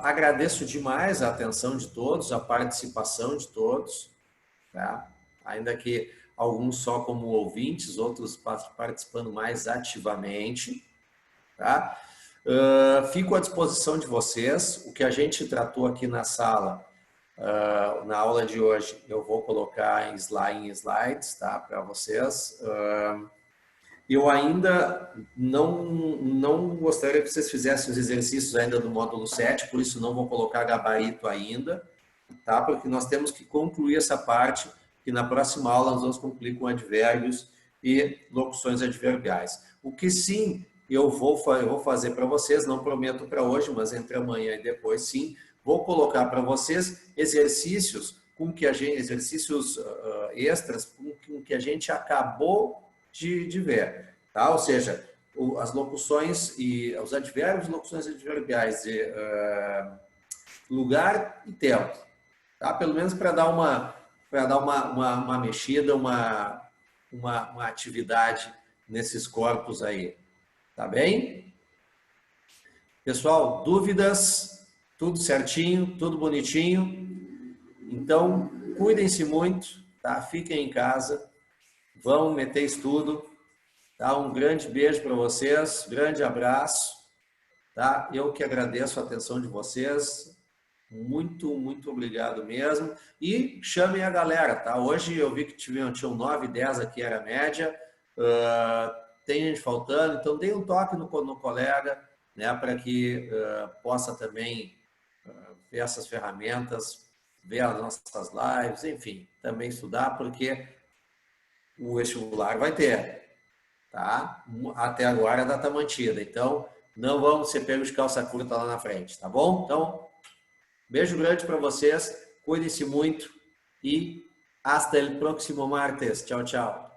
Agradeço demais a atenção de todos, a participação de todos, tá? Ainda que alguns só como ouvintes, outros participando mais ativamente, tá? Fico à disposição de vocês. O que a gente tratou aqui na sala, na aula de hoje, eu vou colocar em slides, tá? Para vocês. Eu ainda não gostaria que vocês fizessem os exercícios ainda do módulo 7, por isso não vou colocar gabarito ainda, tá? Porque nós temos que concluir essa parte, que na próxima aula nós vamos concluir com advérbios e locuções adverbiais. O que sim eu vou fazer para vocês, não prometo para hoje, mas entre amanhã e depois sim, vou colocar para vocês exercícios exercícios extras com que a gente acabou de ver, tá? Ou seja, as locuções e os advérbios, locuções adverbiais de lugar e tempo, tá? Pelo menos para dar uma mexida, uma atividade nesses corpos aí, tá bem? Pessoal, dúvidas? Tudo certinho, tudo bonitinho? Então, cuidem-se muito, tá? Fiquem em casa, vão meter estudo, tá? Um grande beijo para vocês, grande abraço, tá? Eu que agradeço a atenção de vocês, muito, muito obrigado mesmo. E chamem a galera, tá? Hoje eu vi que tinham 9, 10 aqui, era a média. Tem gente faltando, então dê um toque no colega, né? Para que possa também ver essas ferramentas, ver as nossas lives, enfim, também estudar, porque o vestibular vai ter, tá? Até agora a data mantida. Então, não vamos ser pegos de calça curta lá na frente, tá bom? Então, beijo grande para vocês, cuidem-se muito e hasta el próximo martes. Tchau, tchau.